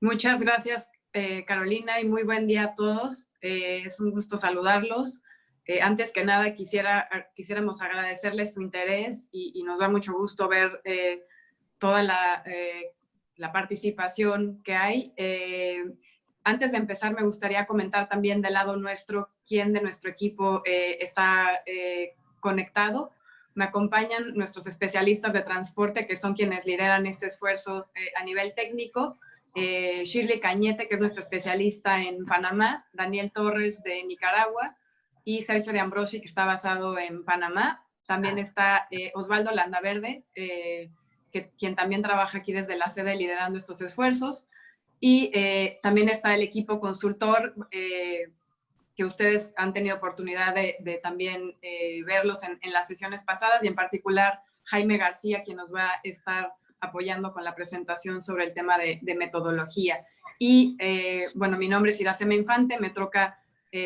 Muchas gracias, Carolina, y muy buen día a todos. Es un gusto saludarlos. Antes que nada, quisiéramos agradecerles su interés y nos da mucho gusto ver toda la participación que hay. Antes de empezar, me gustaría comentar también del lado nuestro quién de nuestro equipo está conectado. Me acompañan nuestros especialistas de transporte, que son quienes lideran este esfuerzo a nivel técnico. Shirley Cañete, que es nuestro especialista en Panamá, Daniel Torres de Nicaragua y Sergio de Ambrosi, que está basado en Panamá. También está Osvaldo Landaverde, quien también trabaja aquí desde la sede liderando estos esfuerzos. Y también está el equipo consultor, que ustedes han tenido oportunidad de también verlos en las sesiones pasadas, y en particular Jaime García, quien nos va a estar apoyando con la presentación sobre el tema de metodología. Y bueno, mi nombre es Iracema Infante, me toca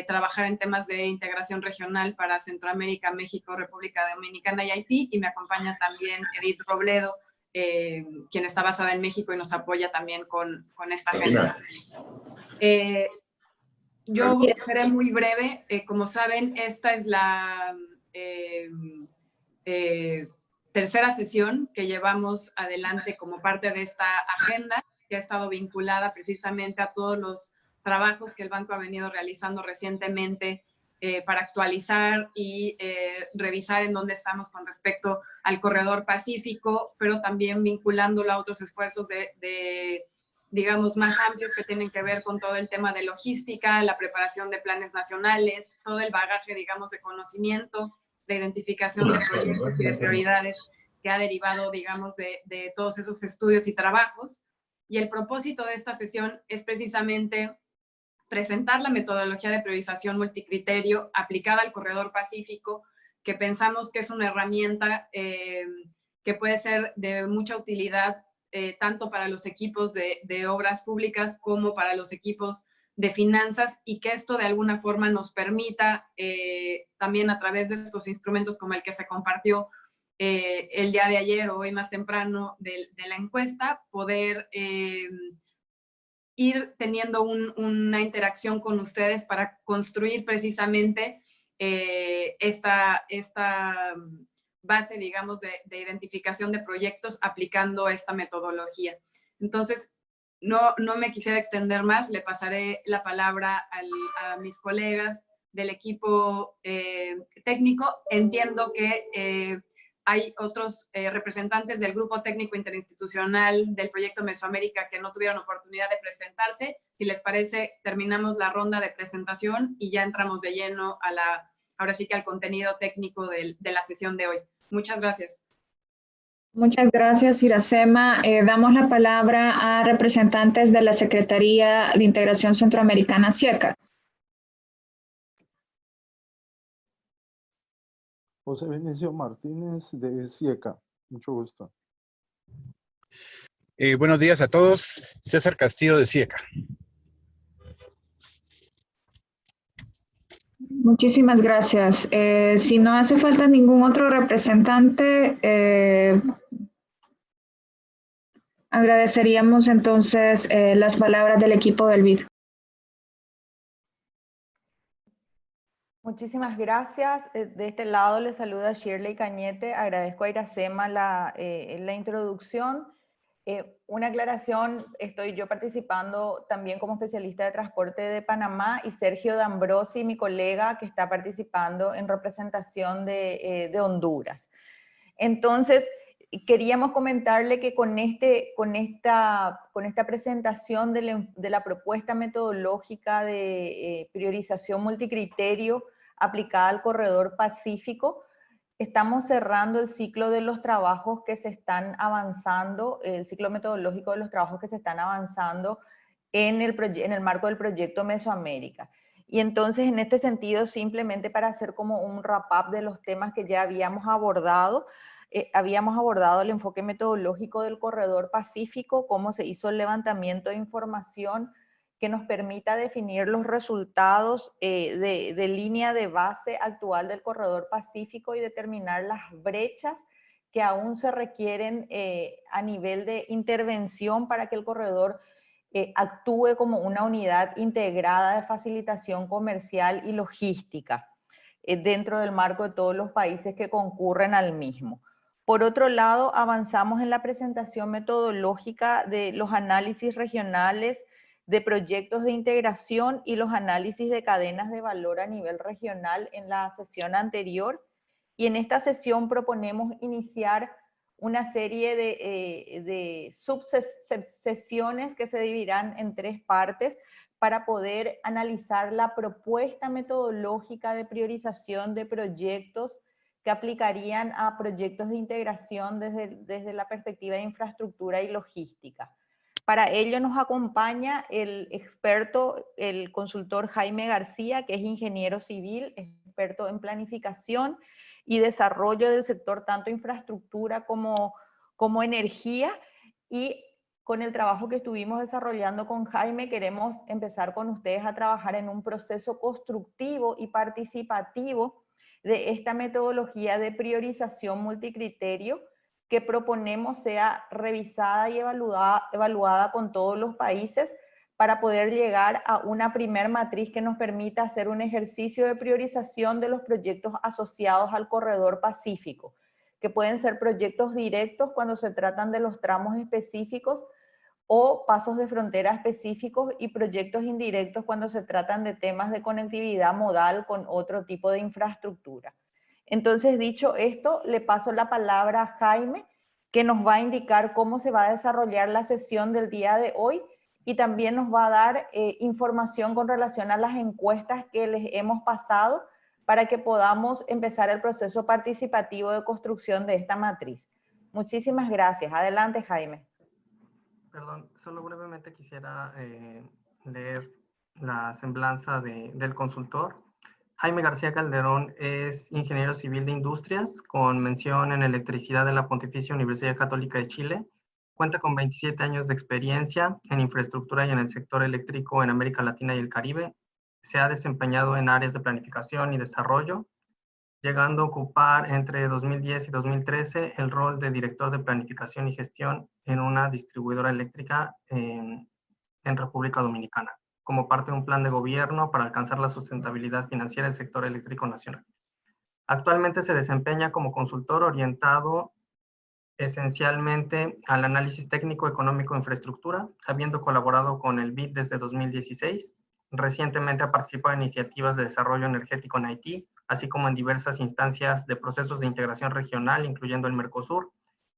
trabajar en temas de integración regional para Centroamérica, México, República Dominicana y Haití, y me acompaña también Edith Robledo, quien está basada en México y nos apoya también con esta agenda. Yo seré muy breve. Como saben, esta es la tercera sesión que llevamos adelante como parte de esta agenda, que ha estado vinculada precisamente a todos los trabajos que el banco ha venido realizando recientemente para actualizar y revisar en dónde estamos con respecto al corredor pacífico, pero también vinculándolo a otros esfuerzos digamos, más amplios que tienen que ver con todo el tema de logística, la preparación de planes nacionales, todo el bagaje, digamos, de conocimiento, de identificación de proyectos y de prioridades que ha derivado, digamos, de todos esos estudios y trabajos. Y el propósito de esta sesión es precisamente presentar la metodología de priorización multicriterio aplicada al corredor pacífico, que pensamos que es una herramienta que puede ser de mucha utilidad tanto para los equipos de obras públicas como para los equipos de finanzas, y que esto de alguna forma nos permita también a través de estos instrumentos como el que se compartió el día de ayer o hoy más temprano de la encuesta, poder ir teniendo una interacción con ustedes para construir precisamente esta base, digamos, de identificación de proyectos aplicando esta metodología. Entonces, no me quisiera extender más, le pasaré la palabra a mis colegas del equipo técnico. Entiendo que hay otros representantes del Grupo Técnico Interinstitucional del Proyecto Mesoamérica que no tuvieron oportunidad de presentarse. Si les parece, terminamos la ronda de presentación y ya entramos de lleno ahora sí que al contenido técnico de la sesión de hoy. Muchas gracias. Muchas gracias, Iracema. Damos la palabra a representantes de la Secretaría de Integración Centroamericana, SIECA. José Benicio Martínez de SIECA. Mucho gusto. Buenos días a todos. César Castillo de SIECA. Muchísimas gracias. Si no hace falta ningún otro representante, agradeceríamos entonces las palabras del equipo del BID. Muchísimas gracias. De este lado les saluda Shirley Cañete. Agradezco a Iracema la introducción. Una aclaración, estoy yo participando también como especialista de transporte de Panamá, y Sergio D'Ambrosi, mi colega, que está participando en representación de Honduras. Entonces, queríamos comentarle que con esta presentación de la propuesta metodológica de priorización multicriterio aplicada al corredor pacífico, estamos cerrando el ciclo de los trabajos que se están avanzando, el ciclo metodológico de los trabajos que se están avanzando en el marco del proyecto Mesoamérica. Y entonces, en este sentido, simplemente para hacer como un wrap-up de los temas que ya habíamos abordado el enfoque metodológico del corredor pacífico, cómo se hizo el levantamiento de información que nos permita definir los resultados de línea de base actual del corredor pacífico y determinar las brechas que aún se requieren a nivel de intervención para que el corredor actúe como una unidad integrada de facilitación comercial y logística dentro del marco de todos los países que concurren al mismo. Por otro lado, avanzamos en la presentación metodológica de los análisis regionales de proyectos de integración y los análisis de cadenas de valor a nivel regional en la sesión anterior. Y en esta sesión proponemos iniciar una serie de subsesiones que se dividirán en 3 partes para poder analizar la propuesta metodológica de priorización de proyectos que aplicarían a proyectos de integración desde la perspectiva de infraestructura y logística. Para ello nos acompaña el experto, el consultor Jaime García, que es ingeniero civil, experto en planificación y desarrollo del sector tanto infraestructura como energía. Y con el trabajo que estuvimos desarrollando con Jaime, queremos empezar con ustedes a trabajar en un proceso constructivo y participativo de esta metodología de priorización multicriterio que proponemos sea revisada y evaluada con todos los países para poder llegar a una primer matriz que nos permita hacer un ejercicio de priorización de los proyectos asociados al corredor pacífico, que pueden ser proyectos directos cuando se tratan de los tramos específicos o pasos de frontera específicos y proyectos indirectos cuando se tratan de temas de conectividad modal con otro tipo de infraestructura. Entonces, dicho esto, le paso la palabra a Jaime, que nos va a indicar cómo se va a desarrollar la sesión del día de hoy y también nos va a dar información con relación a las encuestas que les hemos pasado para que podamos empezar el proceso participativo de construcción de esta matriz. Muchísimas gracias. Adelante, Jaime. Perdón, solo brevemente quisiera leer la semblanza del consultor. Jaime García Calderón es ingeniero civil de industrias con mención en electricidad de la Pontificia Universidad Católica de Chile. Cuenta con 27 años de experiencia en infraestructura y en el sector eléctrico en América Latina y el Caribe. Se ha desempeñado en áreas de planificación y desarrollo, llegando a ocupar entre 2010 y 2013 el rol de director de planificación y gestión en una distribuidora eléctrica en República Dominicana, como parte de un plan de gobierno para alcanzar la sustentabilidad financiera del sector eléctrico nacional. Actualmente se desempeña como consultor orientado esencialmente al análisis técnico, económico e infraestructura, habiendo colaborado con el BID desde 2016. Recientemente ha participado en iniciativas de desarrollo energético en Haití, así como en diversas instancias de procesos de integración regional, incluyendo el Mercosur,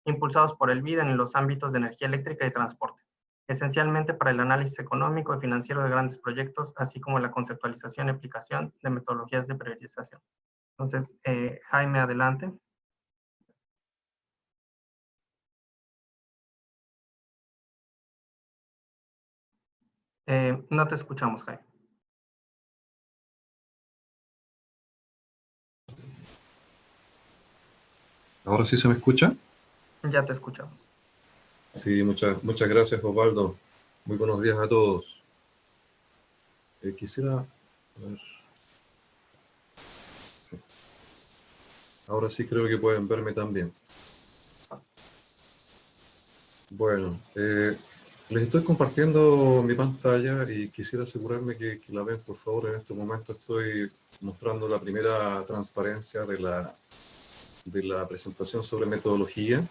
impulsados por el BID en los ámbitos de energía eléctrica y transporte, esencialmente para el análisis económico y financiero de grandes proyectos, así como la conceptualización y aplicación de metodologías de priorización. Entonces, Jaime, adelante. No te escuchamos, Jaime. ¿Ahora sí se me escucha? Ya te escuchamos. Sí, muchas gracias, Osvaldo. Muy buenos días a todos. Quisiera... A ver. Sí. Ahora sí creo que pueden verme también. Bueno, les estoy compartiendo mi pantalla y quisiera asegurarme que la ven, por favor. En este momento estoy mostrando la primera transparencia de la presentación sobre metodología.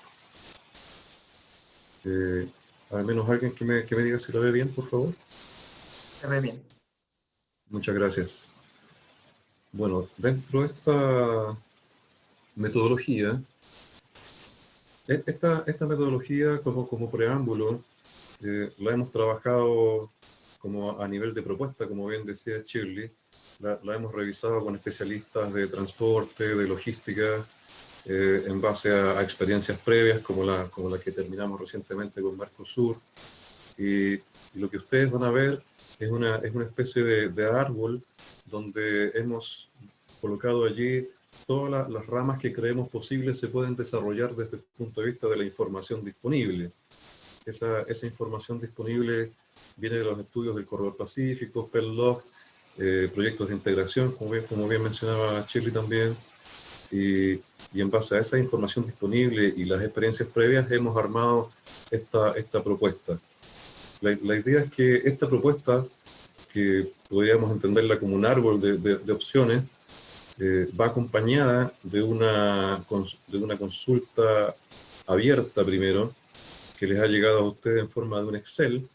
Al menos alguien que me diga si la ve bien, por favor. Se ve bien. Muchas gracias. Bueno, dentro de esta metodología, esta metodología como preámbulo, la hemos trabajado como a nivel de propuesta, como bien decía Shirley, la hemos revisado con especialistas de transporte, de logística, en base a experiencias previas como la que terminamos recientemente con Mercosur. Y lo que ustedes van a ver es una especie de árbol donde hemos colocado allí todas las ramas que creemos posibles se pueden desarrollar desde el punto de vista de la información disponible. Esa información disponible viene de los estudios del Corredor Pacífico, PELLOG, proyectos de integración, como bien mencionaba Shirley también, y en base a esa información disponible y las experiencias previas hemos armado esta propuesta. La idea es que esta propuesta, que podríamos entenderla como un árbol de opciones, va acompañada de una consulta abierta primero, que les ha llegado a ustedes en forma de un Excel.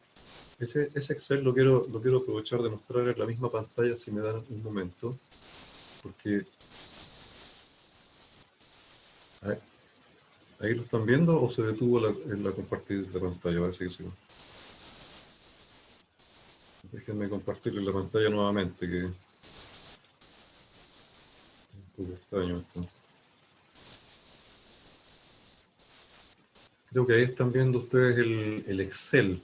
Ese Excel lo quiero aprovechar de mostrar en la misma pantalla, si me dan un momento, porque ahí lo están viendo o se detuvo en la compartir de pantalla. Parece que sí. Déjenme compartirles la pantalla nuevamente, que es un poco extraño esto. Creo que ahí están viendo ustedes el Excel.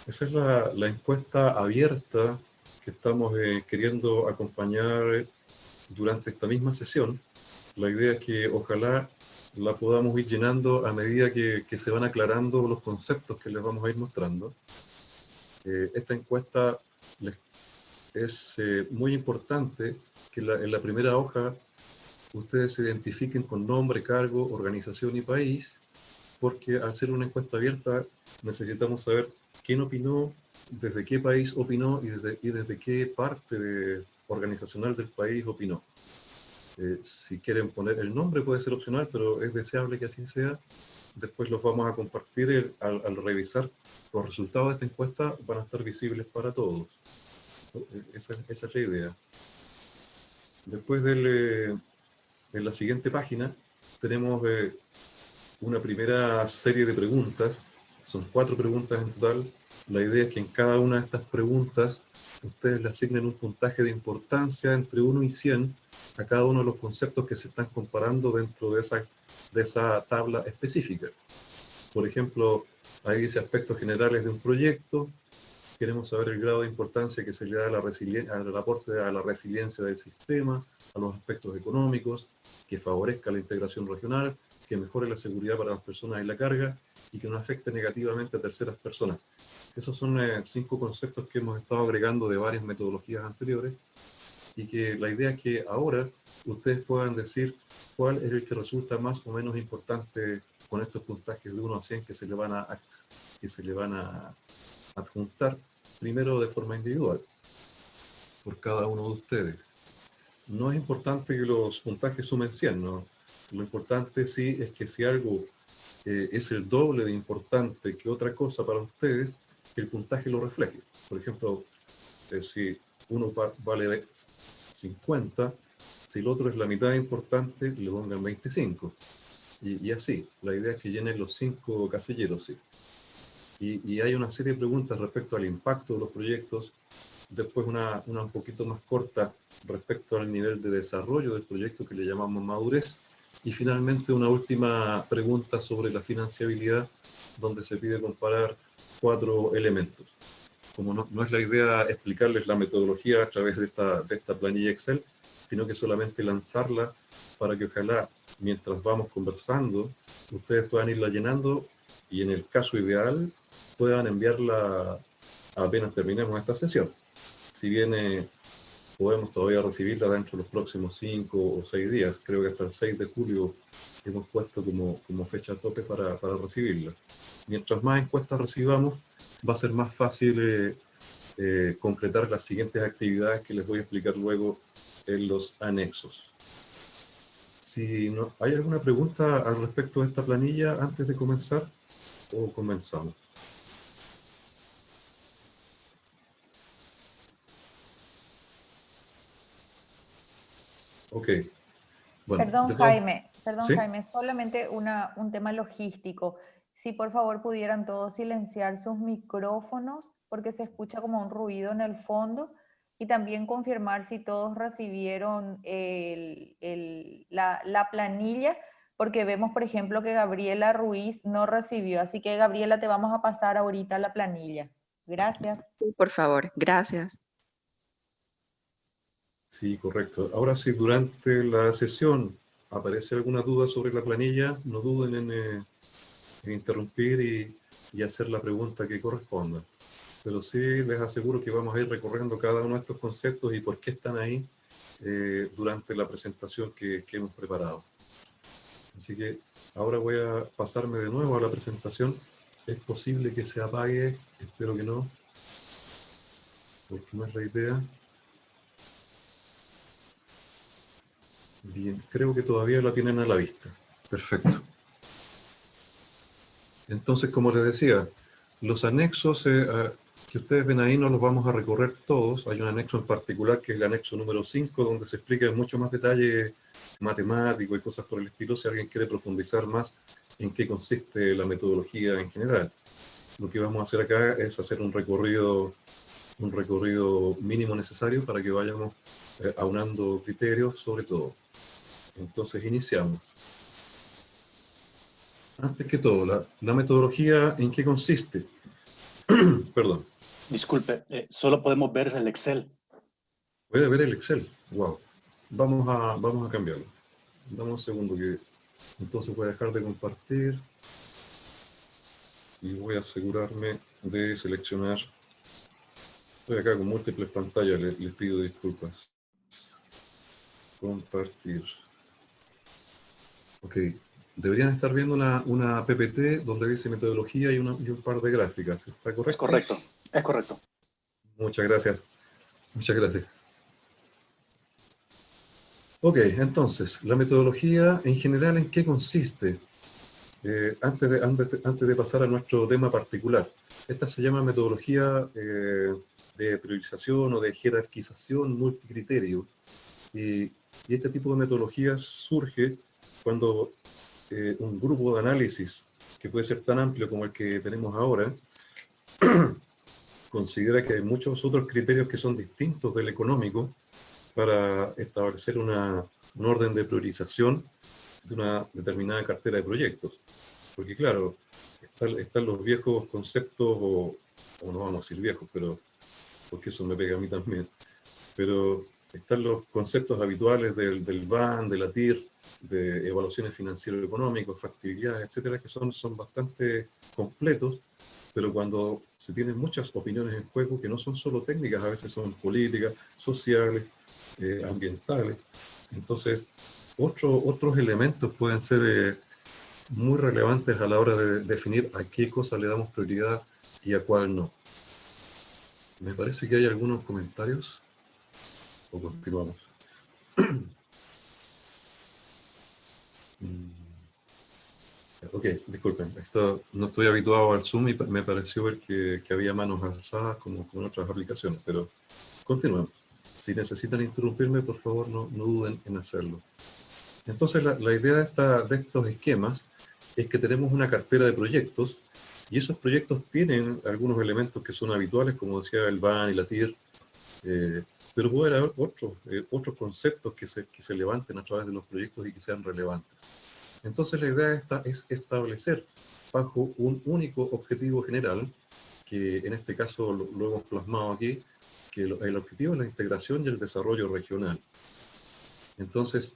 Esa es la encuesta abierta que estamos queriendo acompañar durante esta misma sesión. La idea es que ojalá la podamos ir llenando a medida que se van aclarando los conceptos que les vamos a ir mostrando. Esta encuesta es muy importante que en la primera hoja ustedes se identifiquen con nombre, cargo, organización y país, porque al ser una encuesta abierta necesitamos saber quién opinó, desde qué país opinó y desde qué parte organizacional del país opinó. Si quieren poner el nombre puede ser opcional, pero es deseable que así sea. Después los vamos a compartir al revisar. Los resultados de esta encuesta van a estar visibles para todos. Esa es la idea. Después en la siguiente página tenemos una primera serie de preguntas. Son 4 preguntas en total. La idea es que en cada una de estas preguntas ustedes le asignen un puntaje de importancia entre 1 y 100 a cada uno de los conceptos que se están comparando dentro de esa tabla específica. Por ejemplo, ahí dice aspectos generales de un proyecto. Queremos saber el grado de importancia que se le da al aporte a la resiliencia del sistema, a los aspectos económicos, que favorezca la integración regional, que mejore la seguridad para las personas y la carga, y que no afecte negativamente a terceras personas. Esos son 5 conceptos que hemos estado agregando de varias metodologías anteriores, y que la idea es que ahora ustedes puedan decir cuál es el que resulta más o menos importante con estos puntajes de 1 a 100 que se le van a adjuntar primero de forma individual por cada uno de ustedes. No es importante que los puntajes sumen 100, ¿no? Lo importante sí es que si algo es el doble de importante que otra cosa para ustedes, que el puntaje lo refleje. Por ejemplo, si uno vale 50, si el otro es la mitad de importante, le pongan 25. Y así, la idea es que llenen los 5 casilleros, sí. Y hay una serie de preguntas respecto al impacto de los proyectos, después una un poquito más corta respecto al nivel de desarrollo del proyecto que le llamamos madurez, y finalmente una última pregunta sobre la financiabilidad, donde se pide comparar 4 elementos. Como no es la idea explicarles la metodología a través de esta planilla Excel, sino que solamente lanzarla para que ojalá, mientras vamos conversando, ustedes puedan irla llenando y en el caso ideal puedan enviarla apenas terminemos esta sesión. Si bien podemos todavía recibirla dentro de los próximos 5 o 6 días, creo que hasta el 6 de julio hemos puesto como fecha tope para recibirla. Mientras más encuestas recibamos, va a ser más fácil concretar las siguientes actividades que les voy a explicar luego en los anexos. Si no, ¿hay alguna pregunta al respecto de esta planilla antes de comenzar o comenzamos? Ok. Bueno, Perdón, ¿sí? Jaime, solamente un tema logístico. Si por favor pudieran todos silenciar sus micrófonos porque se escucha como un ruido en el fondo, y también confirmar si todos recibieron la planilla, porque vemos, por ejemplo, que Gabriela Ruiz no recibió. Así que, Gabriela, te vamos a pasar ahorita la planilla. Gracias. Sí, por favor, gracias. Sí, correcto. Ahora, si durante la sesión aparece alguna duda sobre la planilla, no duden en interrumpir y hacer la pregunta que corresponda. Pero sí les aseguro que vamos a ir recorriendo cada uno de estos conceptos y por qué están ahí durante la presentación que hemos preparado. Así que ahora voy a pasarme de nuevo a la presentación Es posible que se apague, espero que no, porque no es la idea. Bien, creo que todavía la tienen a la vista. Perfecto. Entonces, como les decía, los anexos que ustedes ven ahí no los vamos a recorrer todos. Hay un anexo en particular que es el anexo número 5, donde se explica en mucho más detalle matemático y cosas por el estilo, si alguien quiere profundizar más en qué consiste la metodología en general. Lo que vamos a hacer acá es hacer un recorrido mínimo necesario para que vayamos aunando criterios sobre todo. Entonces iniciamos. Antes que todo, la metodología, ¿en qué consiste? Perdón. Disculpe, solo podemos ver el Excel. Voy a ver el Excel. Wow. Vamos a cambiarlo. Dame un segundo que entonces voy a dejar de compartir y voy a asegurarme de seleccionar. Estoy acá con múltiples pantallas, les pido disculpas. Compartir. Ok. Deberían estar viendo una PPT donde dice metodología y un par de gráficas. ¿Está correcto? Es correcto, es correcto. Muchas gracias. Muchas gracias. Ok, entonces, la metodología en general, ¿en qué consiste? Antes de pasar a nuestro tema particular. Esta se llama metodología de priorización o de jerarquización multicriterio. Y este tipo de metodologías surge cuando un grupo de análisis, que puede ser tan amplio como el que tenemos ahora, considera que hay muchos otros criterios que son distintos del económico para establecer un orden de priorización de una determinada cartera de proyectos. Porque claro, están los viejos conceptos, o no vamos a decir viejos, pero porque eso me pega a mí también, pero están los conceptos habituales del BAN, de la TIR, de evaluaciones financiero-económicas, factibilidades, etcétera, que son bastante completos, pero cuando se tienen muchas opiniones en juego que no son solo técnicas, a veces son políticas, sociales, ambientales. Entonces, otros elementos pueden ser muy relevantes a la hora de definir a qué cosa le damos prioridad y a cuál no. Me parece que hay algunos comentarios. ¿O continuamos? Ok, disculpen, no estoy habituado al Zoom y me pareció ver que había manos alzadas como en otras aplicaciones, pero continuemos. Si necesitan interrumpirme, por favor, no duden en hacerlo. Entonces, la idea de estos esquemas es que tenemos una cartera de proyectos y esos proyectos tienen algunos elementos que son habituales, como decía el BAN y la TIR, pero puede haber otros conceptos que se levanten a través de los proyectos y que sean relevantes. Entonces la idea es establecer bajo un único objetivo general, que en este caso lo hemos plasmado aquí, que el objetivo es la integración y el desarrollo regional. Entonces,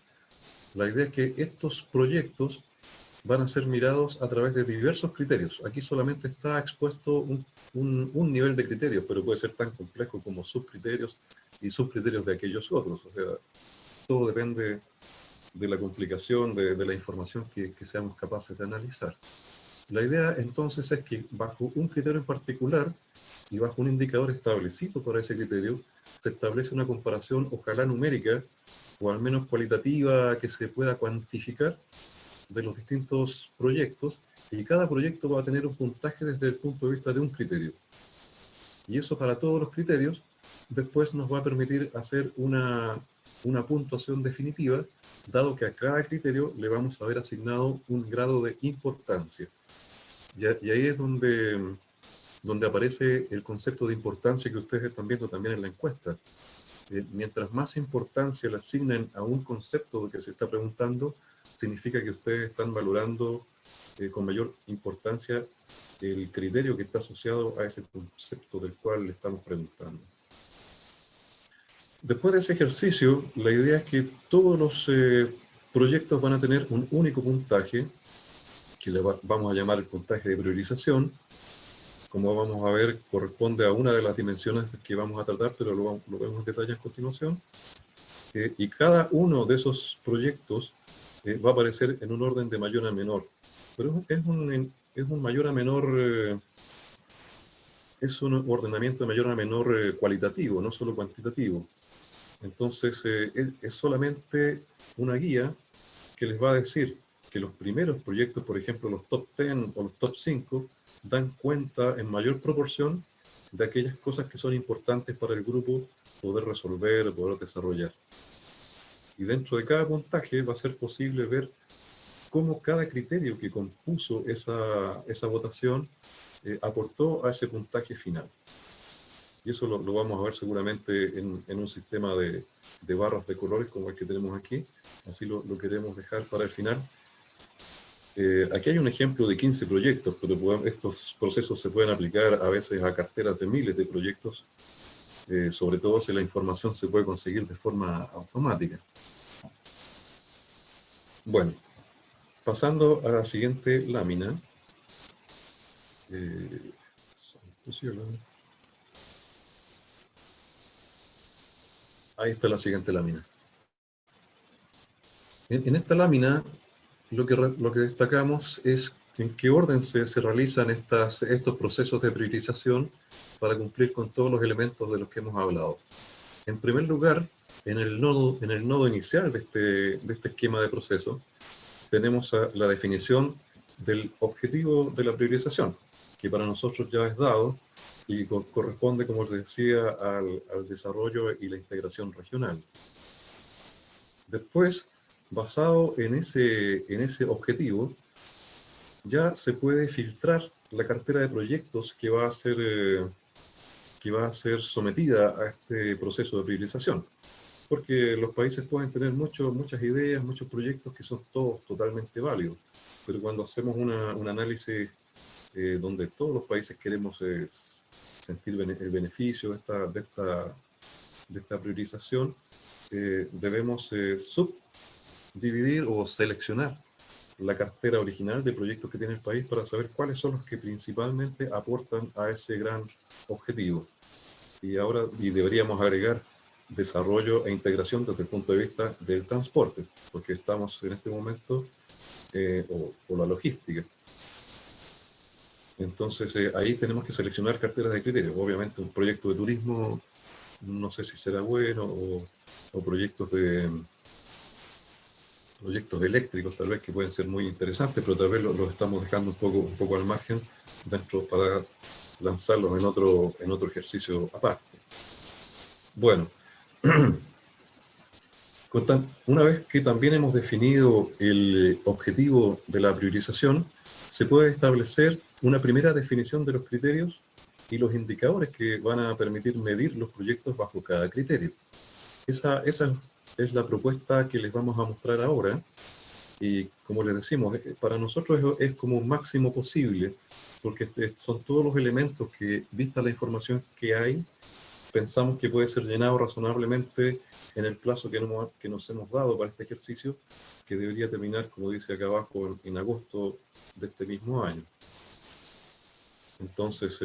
la idea es que estos proyectos van a ser mirados a través de diversos criterios. Aquí solamente está expuesto un nivel de criterios, pero puede ser tan complejo como subcriterios y subcriterios de aquellos otros. O sea, todo depende de la complicación de la información que seamos capaces de analizar. La idea entonces es que bajo un criterio en particular y bajo un indicador establecido para ese criterio, se establece una comparación, ojalá numérica, o al menos cualitativa, que se pueda cuantificar de los distintos proyectos, y cada proyecto va a tener un puntaje desde el punto de vista de un criterio. Y eso para todos los criterios, después nos va a permitir hacer una puntuación definitiva, dado que a cada criterio le vamos a haber asignado un grado de importancia. Y ahí es donde aparece el concepto de importancia que ustedes están viendo también en la encuesta. Mientras más importancia le asignen a un concepto que se está preguntando, significa que ustedes están valorando con mayor importancia el criterio que está asociado a ese concepto del cual le estamos preguntando. Después de ese ejercicio, la idea es que todos los proyectos van a tener un único puntaje, que le vamos a llamar el puntaje de priorización. Como vamos a ver, corresponde a una de las dimensiones que vamos a tratar, pero lo vemos en detalle a continuación. Y cada uno de esos proyectos va a aparecer en un orden de mayor a menor. pero es un mayor a menor, es un ordenamiento de mayor a menor cualitativo, no solo cuantitativo. Entonces, es solamente una guía que les va a decir que los primeros proyectos, por ejemplo, los top 10 o los top 5, dan cuenta en mayor proporción de aquellas cosas que son importantes para el grupo poder resolver, poder desarrollar. Y dentro de cada puntaje va a ser posible ver cómo cada criterio que compuso esa votación aportó a ese puntaje final. Y eso lo vamos a ver seguramente en un sistema de barras de colores como el que tenemos aquí. Así lo queremos dejar para el final. Aquí hay un ejemplo de 15 proyectos, pero estos procesos se pueden aplicar a veces a carteras de miles de proyectos, sobre todo si la información se puede conseguir de forma automática. Bueno, pasando a la siguiente lámina. Ahí está la siguiente lámina. En esta lámina, lo que destacamos es en qué orden se realizan estos procesos de priorización para cumplir con todos los elementos de los que hemos hablado. En primer lugar, en el nodo inicial de este esquema de proceso, tenemos la definición del objetivo de la priorización, que para nosotros ya es dado y corresponde, como les decía, al desarrollo y la integración regional. Después, basado en ese objetivo, ya se puede filtrar la cartera de proyectos que va a ser sometida a este proceso de priorización. Porque los países pueden tener muchas ideas, muchos proyectos que son todos totalmente válidos. Pero cuando hacemos un análisis donde todos los países queremos sentir el beneficio de esta priorización, debemos subdividir o seleccionar la cartera original de proyectos que tiene el país para saber cuáles son los que principalmente aportan a ese gran objetivo. Y deberíamos agregar desarrollo e integración desde el punto de vista del transporte, porque estamos en este momento, o la logística. Entonces, ahí tenemos que seleccionar carteras de criterios. Obviamente, un proyecto de turismo, no sé si será bueno, o proyectos eléctricos, tal vez, que pueden ser muy interesantes, pero tal vez los estamos dejando un poco al margen dentro para lanzarlos en otro ejercicio aparte. Bueno, una vez que también hemos definido el objetivo de la priorización, se puede establecer una primera definición de los criterios y los indicadores que van a permitir medir los proyectos bajo cada criterio. Esa es la propuesta que les vamos a mostrar ahora, y como les decimos, para nosotros es como un máximo posible, porque son todos los elementos que, vista la información que hay, pensamos que puede ser llenado razonablemente en el plazo que nos hemos dado para este ejercicio, que debería terminar, como dice acá abajo, en agosto de este mismo año. Entonces,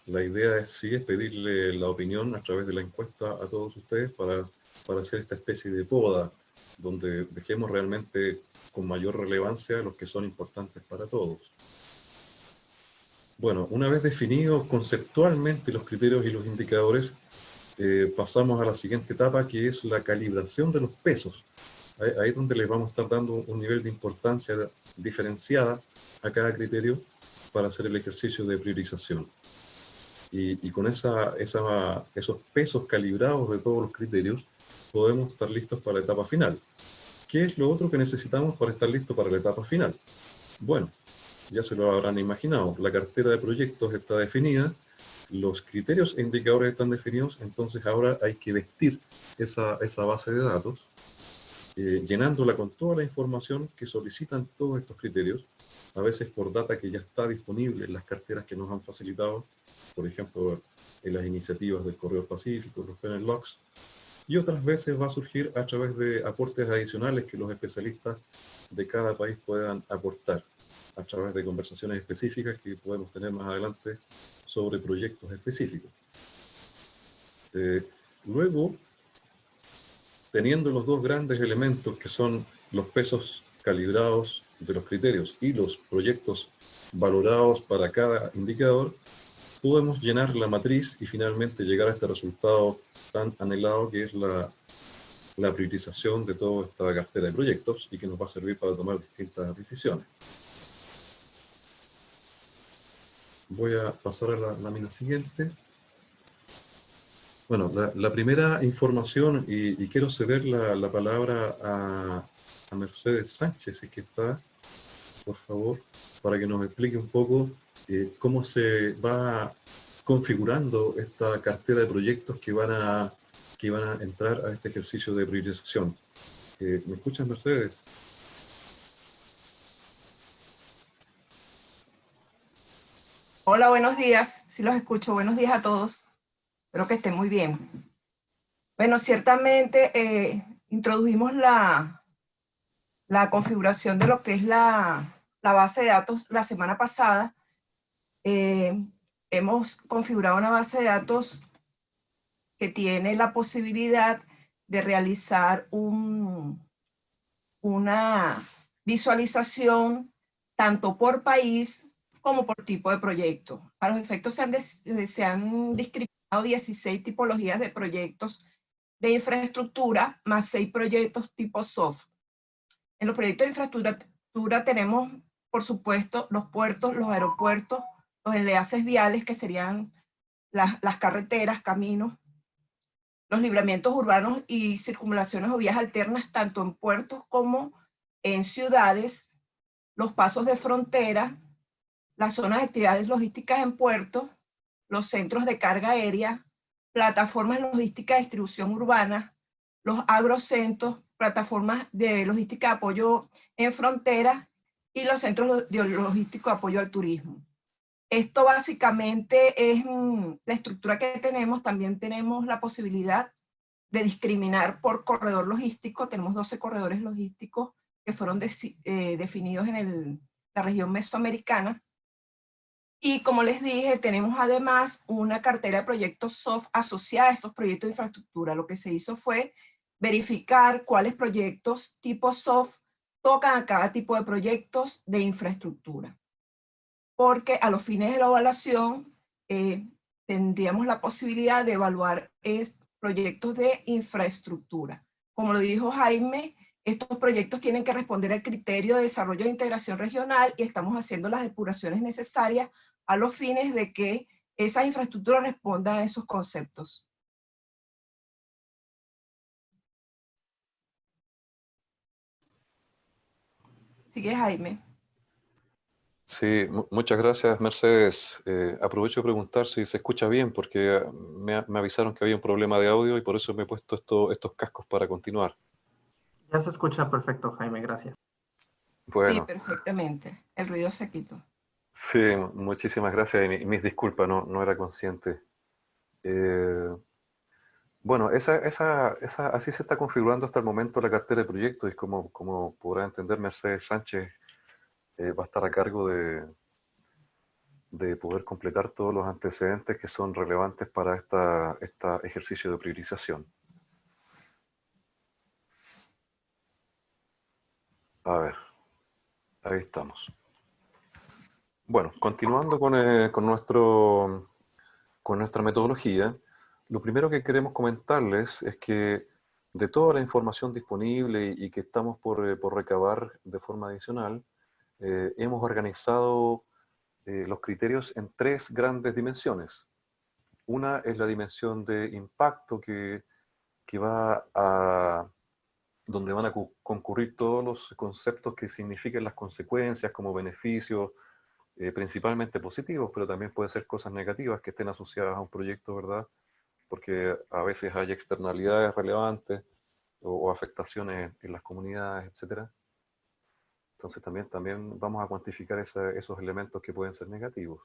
la idea es pedirle la opinión a través de la encuesta a todos ustedes para hacer esta especie de poda, donde dejemos realmente con mayor relevancia los que son importantes para todos. Bueno, una vez definidos conceptualmente los criterios y los indicadores, pasamos a la siguiente etapa, que es la calibración de los pesos. Ahí es donde les vamos a estar dando un nivel de importancia diferenciada a cada criterio para hacer el ejercicio de priorización. Y con esos pesos calibrados de todos los criterios, podemos estar listos para la etapa final. ¿Qué es lo otro que necesitamos para estar listos para la etapa final? Bueno, ya se lo habrán imaginado, la cartera de proyectos está definida, los criterios e indicadores están definidos, entonces ahora hay que vestir esa base de datos, llenándola con toda la información que solicitan todos estos criterios, a veces por data que ya está disponible en las carteras que nos han facilitado, por ejemplo, en las iniciativas del Correo Pacífico, los Panel Logs, y otras veces va a surgir a través de aportes adicionales que los especialistas de cada país puedan aportar, a través de conversaciones específicas que podemos tener más adelante sobre proyectos específicos. Luego, teniendo los dos grandes elementos que son los pesos calibrados de los criterios y los proyectos valorados para cada indicador, podemos llenar la matriz y finalmente llegar a este resultado tan anhelado que es la priorización de toda esta cartera de proyectos y que nos va a servir para tomar distintas decisiones. Voy a pasar a la lámina siguiente. Bueno, la primera información, y quiero ceder la palabra a Mercedes Sánchez, si es que está, por favor, para que nos explique un poco cómo se va configurando esta cartera de proyectos que van a entrar a este ejercicio de priorización. ¿Me escuchas, Mercedes? Hola, buenos días. Sí los escucho. Buenos días a todos. Espero que estén muy bien. Bueno, ciertamente introdujimos la configuración de lo que es la base de datos la semana pasada. Hemos configurado una base de datos que tiene la posibilidad de realizar una visualización tanto por país como por tipo de proyecto. A los efectos se han discriminado 16 tipologías de proyectos de infraestructura más 6 proyectos tipo soft. En los proyectos de infraestructura tenemos, por supuesto, los puertos, los aeropuertos, los enlaces viales, que serían las carreteras, caminos, los libramientos urbanos y circunvalaciones o vías alternas, tanto en puertos como en ciudades, los pasos de frontera, las zonas de actividades logísticas en puertos, los centros de carga aérea, plataformas logísticas de distribución urbana, los agrocentros, plataformas de logística de apoyo en frontera y los centros de logístico de apoyo al turismo. Esto básicamente es la estructura que tenemos. También tenemos la posibilidad de discriminar por corredor logístico. Tenemos 12 corredores logísticos que fueron definidos en la región mesoamericana. Y como les dije, tenemos además una cartera de proyectos soft asociada a estos proyectos de infraestructura. Lo que se hizo fue verificar cuáles proyectos tipo soft tocan a cada tipo de proyectos de infraestructura. Porque a los fines de la evaluación tendríamos la posibilidad de evaluar proyectos de infraestructura. Como lo dijo Jaime, estos proyectos tienen que responder al criterio de desarrollo de integración regional y estamos haciendo las depuraciones necesarias a los fines de que esa infraestructura responda a esos conceptos. Sigue, Jaime. Sí, muchas gracias, Mercedes. Aprovecho de preguntar si se escucha bien, porque me avisaron que había un problema de audio y por eso me he puesto estos cascos para continuar. Ya se escucha perfecto, Jaime, gracias. Bueno. Sí, perfectamente. El ruido se quitó. Sí, muchísimas gracias y mis disculpas, no era consciente. Bueno, así se está configurando hasta el momento la cartera de proyectos y como podrá entender, Mercedes Sánchez va a estar a cargo de poder completar todos los antecedentes que son relevantes para este ejercicio de priorización. A ver, ahí estamos. Bueno, continuando con nuestra metodología, lo primero que queremos comentarles es que de toda la información disponible y que estamos por recabar de forma adicional, hemos organizado los criterios en 3 grandes dimensiones. Una es la dimensión de impacto donde van a concurrir todos los conceptos que signifiquen las consecuencias como beneficios, principalmente positivos, pero también puede ser cosas negativas que estén asociadas a un proyecto, ¿verdad? Porque a veces hay externalidades relevantes o afectaciones en las comunidades, etc. Entonces también vamos a cuantificar esos elementos que pueden ser negativos.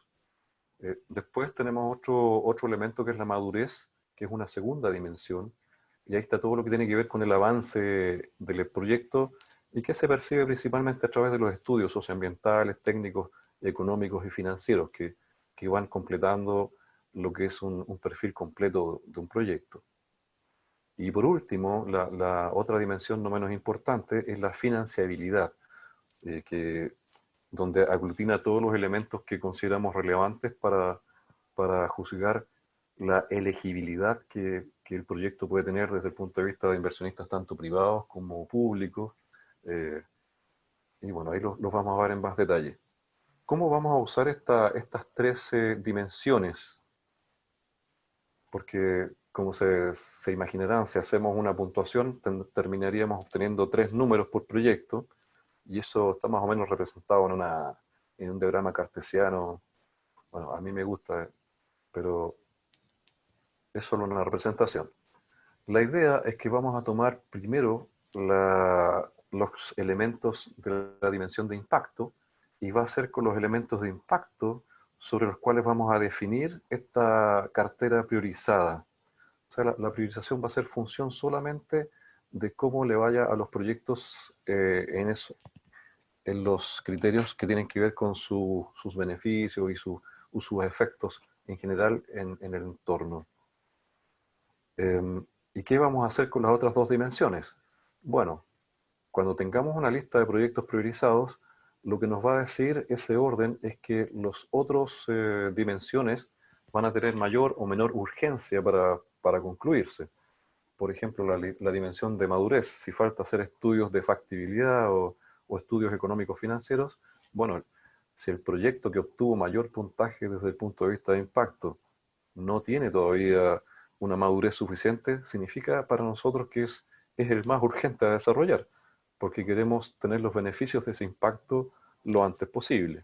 Después tenemos otro elemento que es la madurez, que es una segunda dimensión, y ahí está todo lo que tiene que ver con el avance del proyecto y que se percibe principalmente a través de los estudios socioambientales, técnicos, económicos y financieros que van completando lo que es un perfil completo de un proyecto. Y por último, la otra dimensión no menos importante es la financiabilidad. donde aglutina todos los elementos que consideramos relevantes para juzgar la elegibilidad que el proyecto puede tener desde el punto de vista de inversionistas tanto privados como públicos. Y bueno, ahí los vamos a ver en más detalle. ¿Cómo vamos a usar estas tres dimensiones? Porque, como se imaginarán, si hacemos una puntuación, terminaríamos obteniendo 3 números por proyecto, y eso está más o menos representado en un diagrama cartesiano. Bueno, a mí me gusta, pero es solo una representación. La idea es que vamos a tomar primero los elementos de la dimensión de impacto, y va a ser con los elementos de impacto sobre los cuales vamos a definir esta cartera priorizada. O sea, la priorización va a ser función solamente de cómo le vaya a los proyectos en los criterios que tienen que ver con sus beneficios y sus efectos en general en el entorno. ¿Y qué vamos a hacer con las otras 2 dimensiones? Bueno, cuando tengamos una lista de proyectos priorizados, lo que nos va a decir ese orden es que los otros dimensiones van a tener mayor o menor urgencia para concluirse. Por ejemplo, la dimensión de madurez, si falta hacer estudios de factibilidad o estudios económicos financieros, bueno, si el proyecto que obtuvo mayor puntaje desde el punto de vista de impacto no tiene todavía una madurez suficiente, significa para nosotros que es el más urgente a desarrollar, porque queremos tener los beneficios de ese impacto lo antes posible.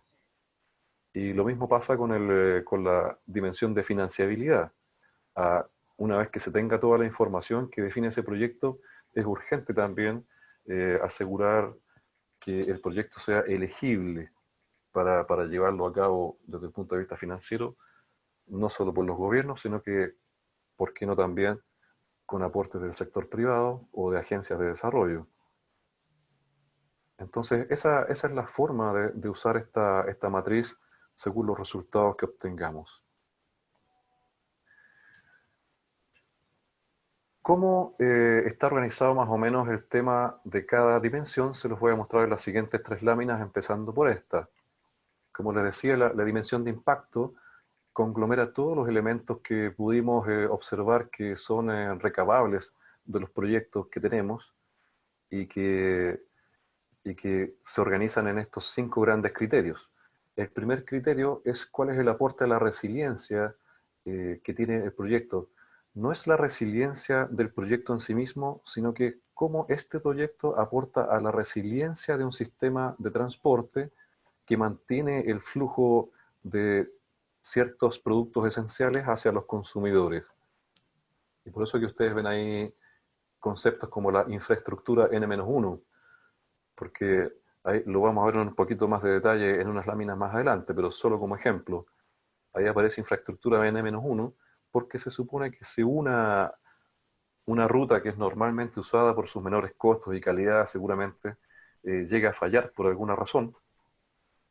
Y lo mismo pasa con la dimensión de financiabilidad. Una vez que se tenga toda la información que define ese proyecto, es urgente también asegurar que el proyecto sea elegible para llevarlo a cabo desde el punto de vista financiero, no solo por los gobiernos, sino que, ¿por qué no también con aportes del sector privado o de agencias de desarrollo? Entonces, esa es la forma de usar esta matriz según los resultados que obtengamos. ¿Cómo está organizado más o menos el tema de cada dimensión? Se los voy a mostrar en las siguientes 3 láminas, empezando por esta. Como les decía, la dimensión de impacto conglomera todos los elementos que pudimos observar que son recabables de los proyectos que tenemos y que se organizan en estos 5 grandes criterios. El primer criterio es cuál es el aporte a la resiliencia que tiene el proyecto. No es la resiliencia del proyecto en sí mismo, sino que cómo este proyecto aporta a la resiliencia de un sistema de transporte que mantiene el flujo de ciertos productos esenciales hacia los consumidores. Y por eso que ustedes ven ahí conceptos como la infraestructura N-1, porque ahí lo vamos a ver en un poquito más de detalle en unas láminas más adelante, pero solo como ejemplo. Ahí aparece infraestructura N-1 porque se supone que si una ruta que es normalmente usada por sus menores costos y calidad seguramente llega a fallar por alguna razón,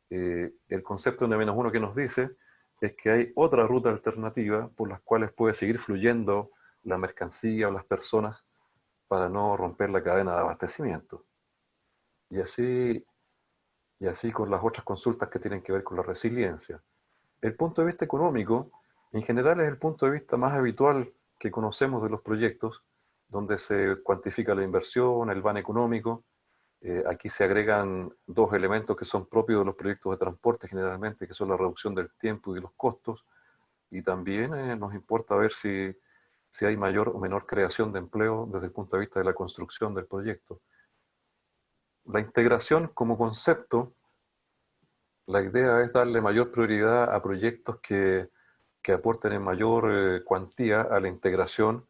el concepto N-1 que nos dice es que hay otra ruta alternativa por las cuales puede seguir fluyendo la mercancía o las personas para no romper la cadena de abastecimiento. Y así con las otras consultas que tienen que ver con la resiliencia. El punto de vista económico, en general, es el punto de vista más habitual que conocemos de los proyectos, donde se cuantifica la inversión, el van económico. Aquí se agregan 2 elementos que son propios de los proyectos de transporte generalmente, que son la reducción del tiempo y de los costos. Y también nos importa ver si hay mayor o menor creación de empleo desde el punto de vista de la construcción del proyecto. La integración como concepto, la idea es darle mayor prioridad a proyectos que aporten en mayor cuantía a la integración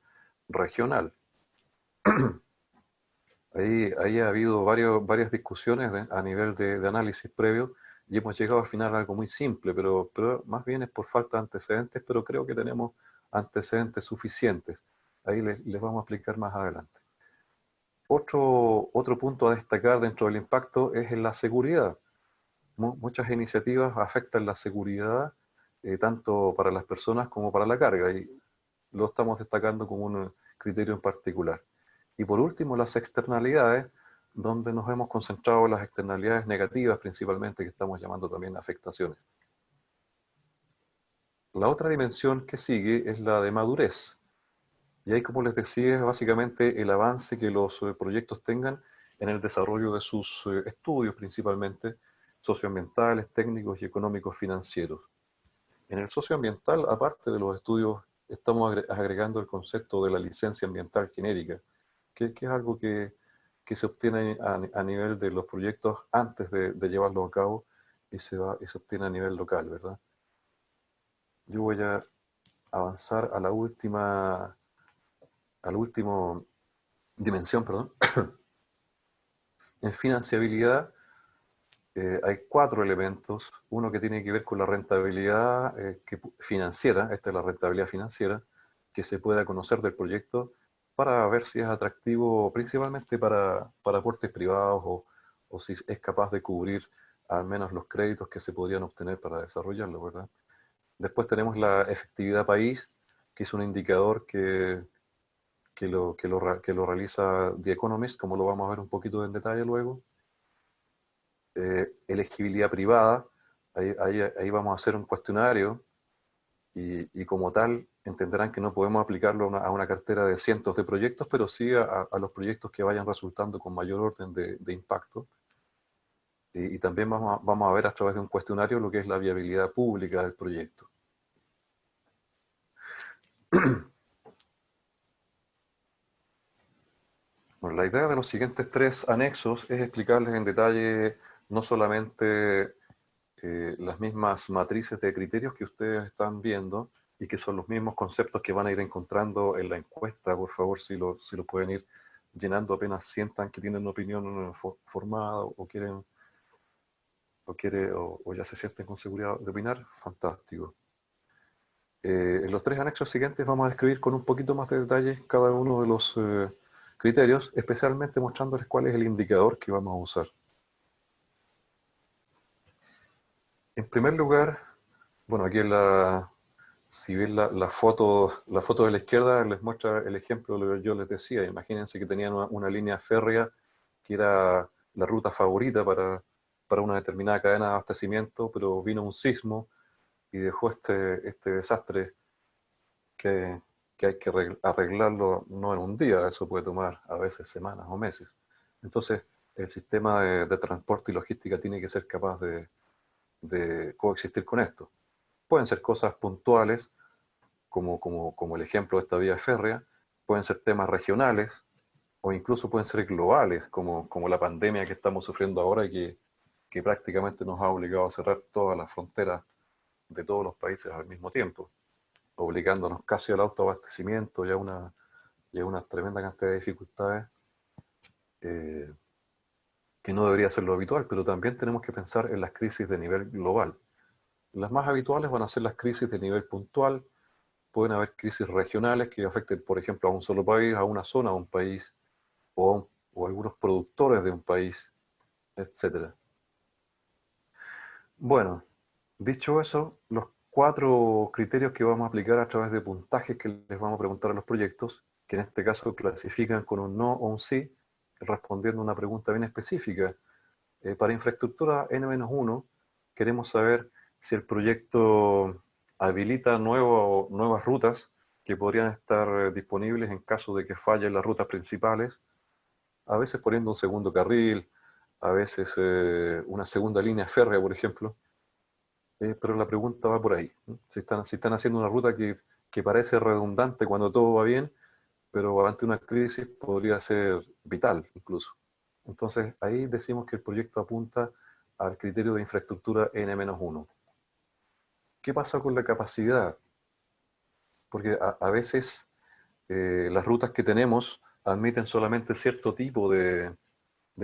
regional. Ahí ha habido varias discusiones a nivel de análisis previo y hemos llegado al final a algo muy simple, pero más bien es por falta de antecedentes, pero creo que tenemos antecedentes suficientes. Ahí les vamos a explicar más adelante. Otro punto a destacar dentro del impacto es en la seguridad. Muchas iniciativas afectan la seguridad tanto para las personas como para la carga, y lo estamos destacando como un criterio en particular. Y por último, las externalidades donde nos hemos concentrado en las externalidades negativas principalmente, que estamos llamando también afectaciones. La otra dimensión que sigue es la de madurez. Y ahí, como les decía, es básicamente el avance que los proyectos tengan en el desarrollo de sus estudios, principalmente socioambientales, técnicos y económicos financieros. En el socioambiental, aparte de los estudios, estamos agregando el concepto de la licencia ambiental genérica, que es algo que se obtiene a nivel de los proyectos antes de llevarlos a cabo y se obtiene a nivel local, ¿verdad? Yo voy a avanzar a la última dimensión, perdón. En financiabilidad hay 4 elementos. Uno que tiene que ver con la rentabilidad financiera, esta es la rentabilidad financiera, que se pueda conocer del proyecto para ver si es atractivo principalmente para aportes privados o si es capaz de cubrir al menos los créditos que se podrían obtener para desarrollarlo, ¿verdad? Después tenemos la efectividad país, que es un indicador que lo realiza The Economist, como lo vamos a ver un poquito en detalle luego. Elegibilidad privada, ahí vamos a hacer un cuestionario y como tal entenderán que no podemos aplicarlo a una cartera de cientos de proyectos, pero sí a los proyectos que vayan resultando con mayor orden de impacto. Y también vamos a ver a través de un cuestionario lo que es la viabilidad pública del proyecto. Bueno, la idea de los siguientes 3 anexos es explicarles en detalle no solamente las mismas matrices de criterios que ustedes están viendo y que son los mismos conceptos que van a ir encontrando en la encuesta. Por favor, si lo pueden ir llenando apenas sientan que tienen una opinión formada o ya se sienten con seguridad de opinar, fantástico. En los 3 anexos siguientes vamos a describir con un poquito más de detalle cada uno de los criterios, especialmente mostrándoles cuál es el indicador que vamos a usar. En primer lugar, bueno, aquí si ven la foto de la izquierda les muestra el ejemplo de lo que yo les decía. Imagínense que tenían una línea férrea que era la ruta favorita para una determinada cadena de abastecimiento, pero vino un sismo y dejó este desastre que hay que arreglarlo no en un día, eso puede tomar a veces semanas o meses. Entonces, el sistema de transporte y logística tiene que ser capaz de coexistir con esto. Pueden ser cosas puntuales, como el ejemplo de esta vía férrea, pueden ser temas regionales, o incluso pueden ser globales, como la pandemia que estamos sufriendo ahora y que prácticamente nos ha obligado a cerrar todas las fronteras de todos los países al mismo tiempo, obligándonos casi al autoabastecimiento y a una tremenda cantidad de dificultades que no debería ser lo habitual, pero también tenemos que pensar en las crisis de nivel global. Las más habituales van a ser las crisis de nivel puntual, pueden haber crisis regionales que afecten, por ejemplo, a un solo país, a una zona, a un país, o algunos productores de un país, etc. Bueno, dicho eso, los 4 criterios que vamos a aplicar a través de puntajes que les vamos a preguntar a los proyectos, que en este caso clasifican con un no o un sí, respondiendo a una pregunta bien específica. Para infraestructura N-1, queremos saber si el proyecto habilita nuevas rutas que podrían estar disponibles en caso de que fallen las rutas principales, a veces poniendo un segundo carril, a veces una segunda línea férrea, por ejemplo. Pero la pregunta va por ahí, ¿no? Si están haciendo una ruta que parece redundante cuando todo va bien, pero ante una crisis podría ser vital incluso. Entonces ahí decimos que el proyecto apunta al criterio de infraestructura N-1. ¿Qué pasa con la capacidad? Porque a veces las rutas que tenemos admiten solamente cierto tipo de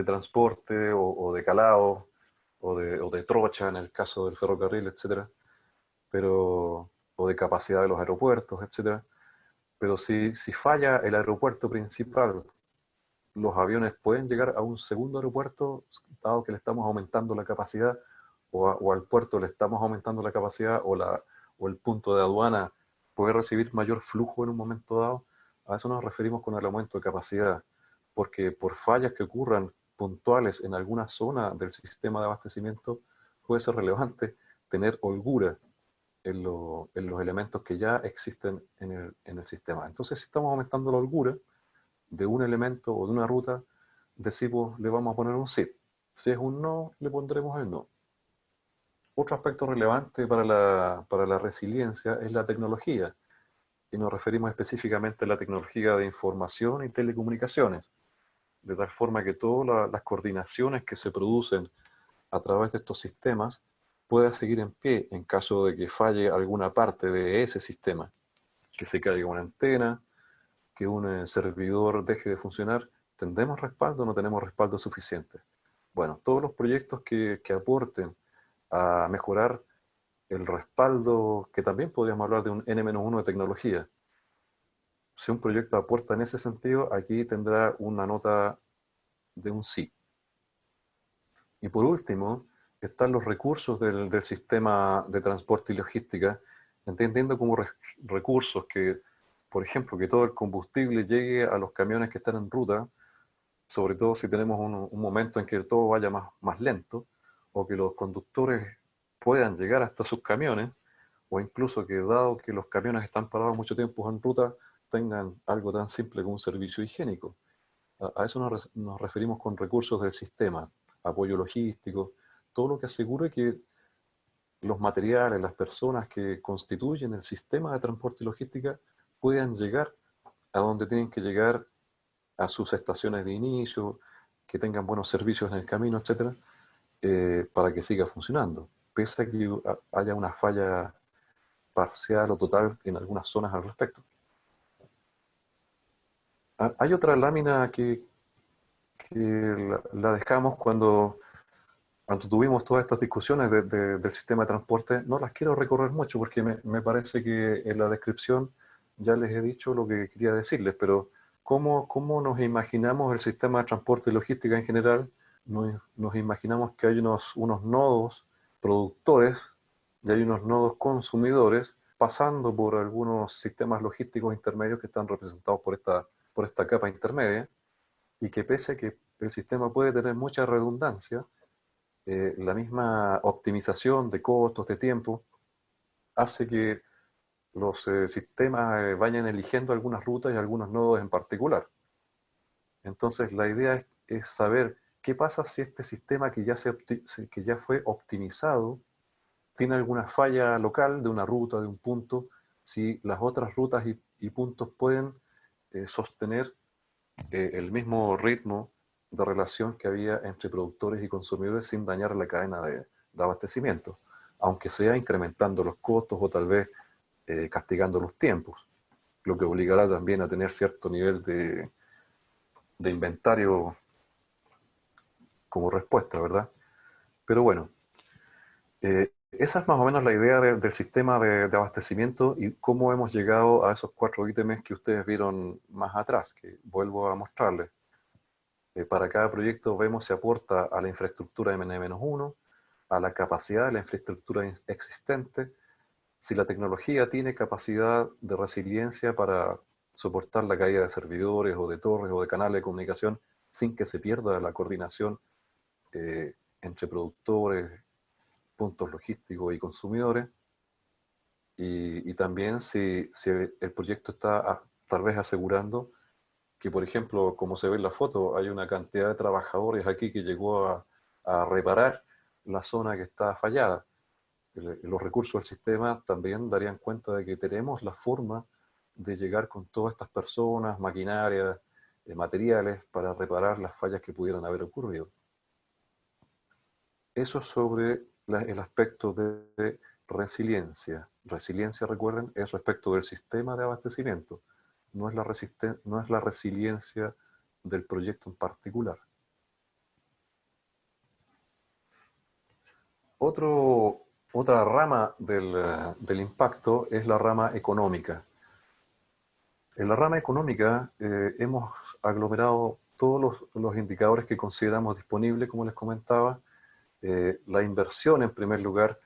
transporte o de calado o de trocha en el caso del ferrocarril, etc. O de capacidad de los aeropuertos, etc. Pero si falla el aeropuerto principal, los aviones pueden llegar a un segundo aeropuerto, dado que le estamos aumentando la capacidad, o al puerto le estamos aumentando la capacidad, o el punto de aduana puede recibir mayor flujo en un momento dado. A eso nos referimos con el aumento de capacidad, porque por fallas que ocurran puntuales en alguna zona del sistema de abastecimiento, puede ser relevante tener holgura en los elementos que ya existen en el sistema. Entonces, si estamos aumentando la holgura de un elemento o de una ruta, decimos, le vamos a poner un sí. Si es un no, le pondremos el no. Otro aspecto relevante para la resiliencia es la tecnología, y nos referimos específicamente a la tecnología de información y telecomunicaciones, de tal forma que todas las coordinaciones que se producen a través de estos sistemas puedan seguir en pie en caso de que falle alguna parte de ese sistema, que se caiga una antena, que un servidor deje de funcionar. ¿Tendremos respaldo o no tenemos respaldo suficiente? Bueno, todos los proyectos que aporten a mejorar el respaldo, que también podríamos hablar de un N-1 de tecnología. Si un proyecto aporta en ese sentido, aquí tendrá una nota de un sí. Y por último, están los recursos del sistema de transporte y logística, entendiendo como recursos que, por ejemplo, que todo el combustible llegue a los camiones que están en ruta, sobre todo si tenemos un momento en que todo vaya más lento, o que los conductores puedan llegar hasta sus camiones, o incluso que dado que los camiones están parados mucho tiempo en ruta, tengan algo tan simple como un servicio higiénico. A eso nos referimos con recursos del sistema, apoyo logístico, todo lo que asegure que los materiales, las personas que constituyen el sistema de transporte y logística puedan llegar a donde tienen que llegar, a sus estaciones de inicio, que tengan buenos servicios en el camino, etcétera, para que siga funcionando, pese a que haya una falla parcial o total en algunas zonas al respecto. Hay otra lámina que la dejamos cuando tuvimos todas estas discusiones del sistema de transporte. No las quiero recorrer mucho porque me parece que en la descripción ya les he dicho lo que quería decirles, pero ¿cómo nos imaginamos el sistema de transporte y logística en general? Nos imaginamos que hay unos nodos productores y hay unos nodos consumidores pasando por algunos sistemas logísticos intermedios que están representados por esta capa intermedia, y que pese a que el sistema puede tener mucha redundancia, la misma optimización de costos, de tiempo, hace que los sistemas vayan eligiendo algunas rutas y algunos nodos en particular. Entonces la idea es saber qué pasa si este sistema que ya fue optimizado tiene alguna falla local de una ruta, de un punto, si las otras rutas y puntos pueden sostener el mismo ritmo de relación que había entre productores y consumidores sin dañar la cadena de abastecimiento, aunque sea incrementando los costos o tal vez castigando los tiempos, lo que obligará también a tener cierto nivel de inventario como respuesta, ¿verdad? Pero bueno, esa es más o menos la idea del sistema de abastecimiento y cómo hemos llegado a esos 4 ítems que ustedes vieron más atrás, que vuelvo a mostrarles. Para cada proyecto vemos si aporta a la infraestructura N-1, a la capacidad de la infraestructura existente, si la tecnología tiene capacidad de resiliencia para soportar la caída de servidores o de torres o de canales de comunicación sin que se pierda la coordinación entre productores, puntos logísticos y consumidores, y también si el proyecto está tal vez asegurando que, por ejemplo, como se ve en la foto, hay una cantidad de trabajadores aquí que llegó a reparar la zona que está fallada. Los recursos del sistema también darían cuenta de que tenemos la forma de llegar con todas estas personas, maquinarias, materiales, para reparar las fallas que pudieran haber ocurrido. Eso sobre el aspecto de resiliencia. Resiliencia, recuerden, es respecto del sistema de abastecimiento, no es la resiliencia del proyecto en particular. Otra rama del impacto es la rama económica. En la rama económica hemos aglomerado todos los indicadores que consideramos disponibles, como les comentaba. La inversión, en primer lugar.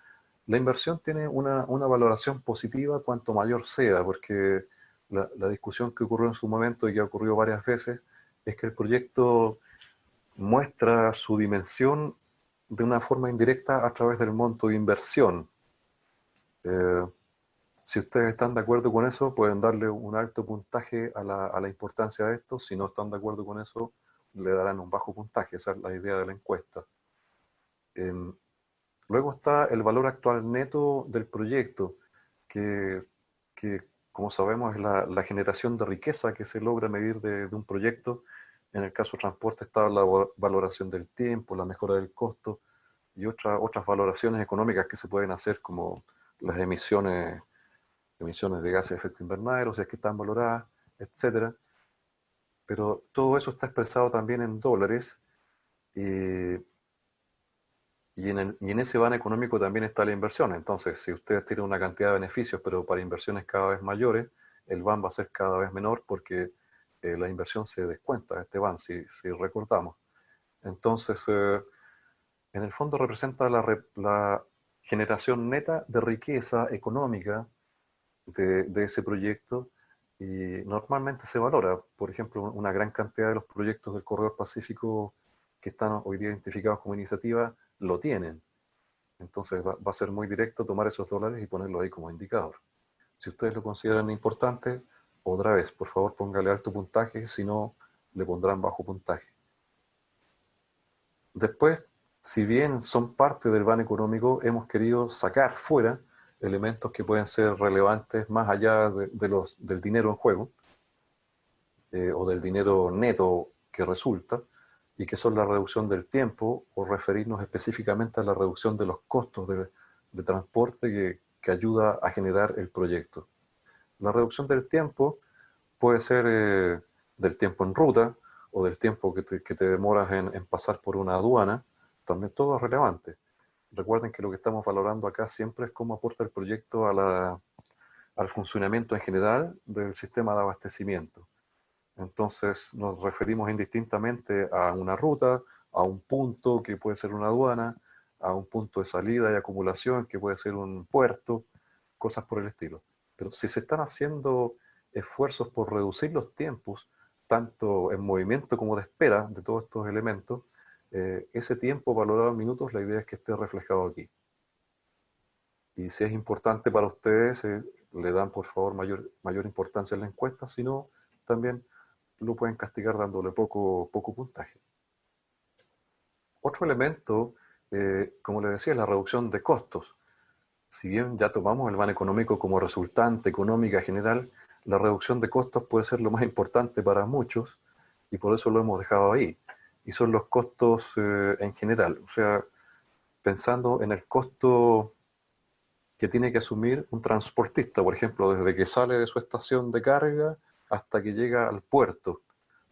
La inversión tiene una valoración positiva cuanto mayor sea, porque la discusión que ocurrió en su momento y que ha ocurrido varias veces es que el proyecto muestra su dimensión de una forma indirecta a través del monto de inversión. Si ustedes están de acuerdo con eso, pueden darle un alto puntaje a la importancia de esto. Si no están de acuerdo con eso, le darán un bajo puntaje. Esa es la idea de la encuesta. Luego está el valor actual neto del proyecto, que como sabemos es la generación de riqueza que se logra medir de un proyecto. En el caso de transporte está la valoración del tiempo, la mejora del costo y otras valoraciones económicas que se pueden hacer, como las emisiones de gases de efecto invernadero, si es que están valoradas, etc. Pero todo eso está expresado también en dólares, y en ese van económico también está la inversión. Entonces, si ustedes tienen una cantidad de beneficios, pero para inversiones cada vez mayores, el van va a ser cada vez menor porque la inversión se descuenta, este van, si recordamos. Entonces, en el fondo representa la generación neta de riqueza económica de ese proyecto, y normalmente se valora. Por ejemplo, una gran cantidad de los proyectos del Corredor Pacífico que están hoy día identificados como iniciativa lo tienen. Entonces va a ser muy directo tomar esos dólares y ponerlos ahí como indicador. Si ustedes lo consideran importante, otra vez, por favor póngale alto puntaje, si no, le pondrán bajo puntaje. Después, si bien son parte del van económico, hemos querido sacar fuera elementos que pueden ser relevantes más allá del dinero en juego, o del dinero neto que resulta, y que son la reducción del tiempo, o referirnos específicamente a la reducción de los costos de transporte que ayuda a generar el proyecto. La reducción del tiempo puede ser del tiempo en ruta, o del tiempo que te demoras en pasar por una aduana. También todo es relevante. Recuerden que lo que estamos valorando acá siempre es cómo aporta el proyecto al funcionamiento en general del sistema de abastecimiento. Entonces nos referimos indistintamente a una ruta, a un punto que puede ser una aduana, a un punto de salida y acumulación que puede ser un puerto, cosas por el estilo. Pero si se están haciendo esfuerzos por reducir los tiempos, tanto en movimiento como de espera de todos estos elementos, ese tiempo valorado en minutos, la idea es que esté reflejado aquí. Y si es importante para ustedes, le dan por favor mayor importancia en la encuesta, si no, también lo pueden castigar dándole poco puntaje. Otro elemento, como les decía, es la reducción de costos. Si bien ya tomamos el van económico como resultante económica general, la reducción de costos puede ser lo más importante para muchos, y por eso lo hemos dejado ahí. Y son los costos en general, o sea, pensando en el costo que tiene que asumir un transportista, por ejemplo, desde que sale de su estación de carga hasta que llega al puerto.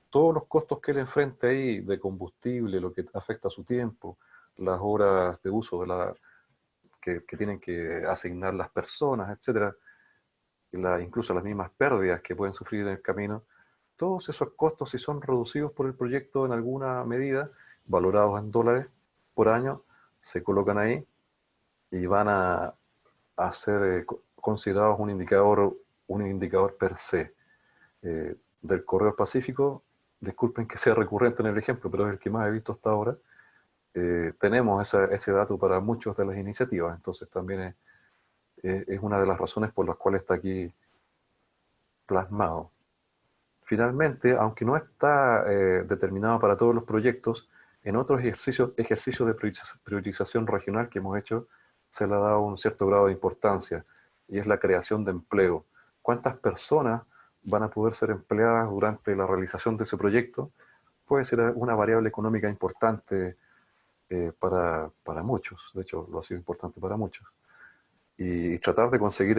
Todos los costos que él enfrenta ahí, de combustible, lo que afecta a su tiempo, las horas de uso que tienen que asignar las personas, etc., incluso las mismas pérdidas que pueden sufrir en el camino, todos esos costos, si son reducidos por el proyecto en alguna medida, valorados en dólares por año, se colocan ahí y van a ser considerados un indicador per se. Del Corredor Pacífico, disculpen que sea recurrente en el ejemplo, pero es el que más he visto hasta ahora, tenemos ese dato para muchas de las iniciativas. Entonces también es una de las razones por las cuales está aquí plasmado. Finalmente, aunque no está determinado para todos los proyectos, en otros ejercicios de priorización regional que hemos hecho, se le ha dado un cierto grado de importancia, y es la creación de empleo. ¿Cuántas personas van a poder ser empleadas durante la realización de ese proyecto? Puede ser una variable económica importante para muchos. De hecho, lo ha sido importante para muchos. Y tratar de conseguir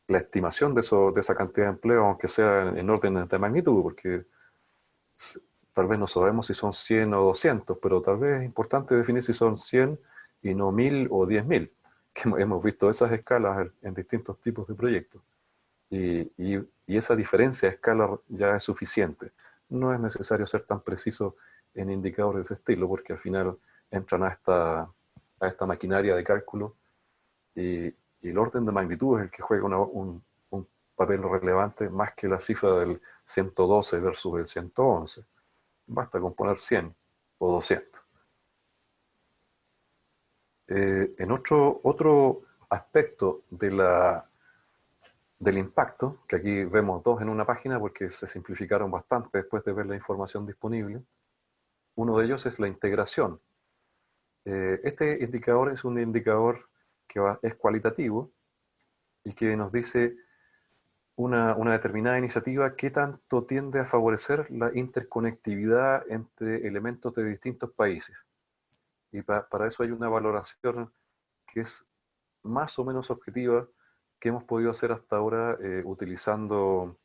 la estimación de esa cantidad de empleo, aunque sea en orden de magnitud, porque tal vez no sabemos si son 100 o 200, pero tal vez es importante definir si son 100 y no 1000 o 10.000, que hemos visto esas escalas en distintos tipos de proyectos. Y esa diferencia de escala ya es suficiente. No es necesario ser tan preciso en indicadores de ese estilo, porque al final entran a esta maquinaria de cálculo, y el orden de magnitud es el que juega un papel relevante, más que la cifra del 112 versus el 111. Basta con poner 100 o 200. En otro aspecto del impacto, que aquí vemos dos en una página porque se simplificaron bastante después de ver la información disponible, uno de ellos es la integración. Este indicador es un indicador que es cualitativo y que nos dice una determinada iniciativa qué tanto tiende a favorecer la interconectividad entre elementos de distintos países. Y para eso hay una valoración que es más o menos objetiva que hemos podido hacer hasta ahora utilizando,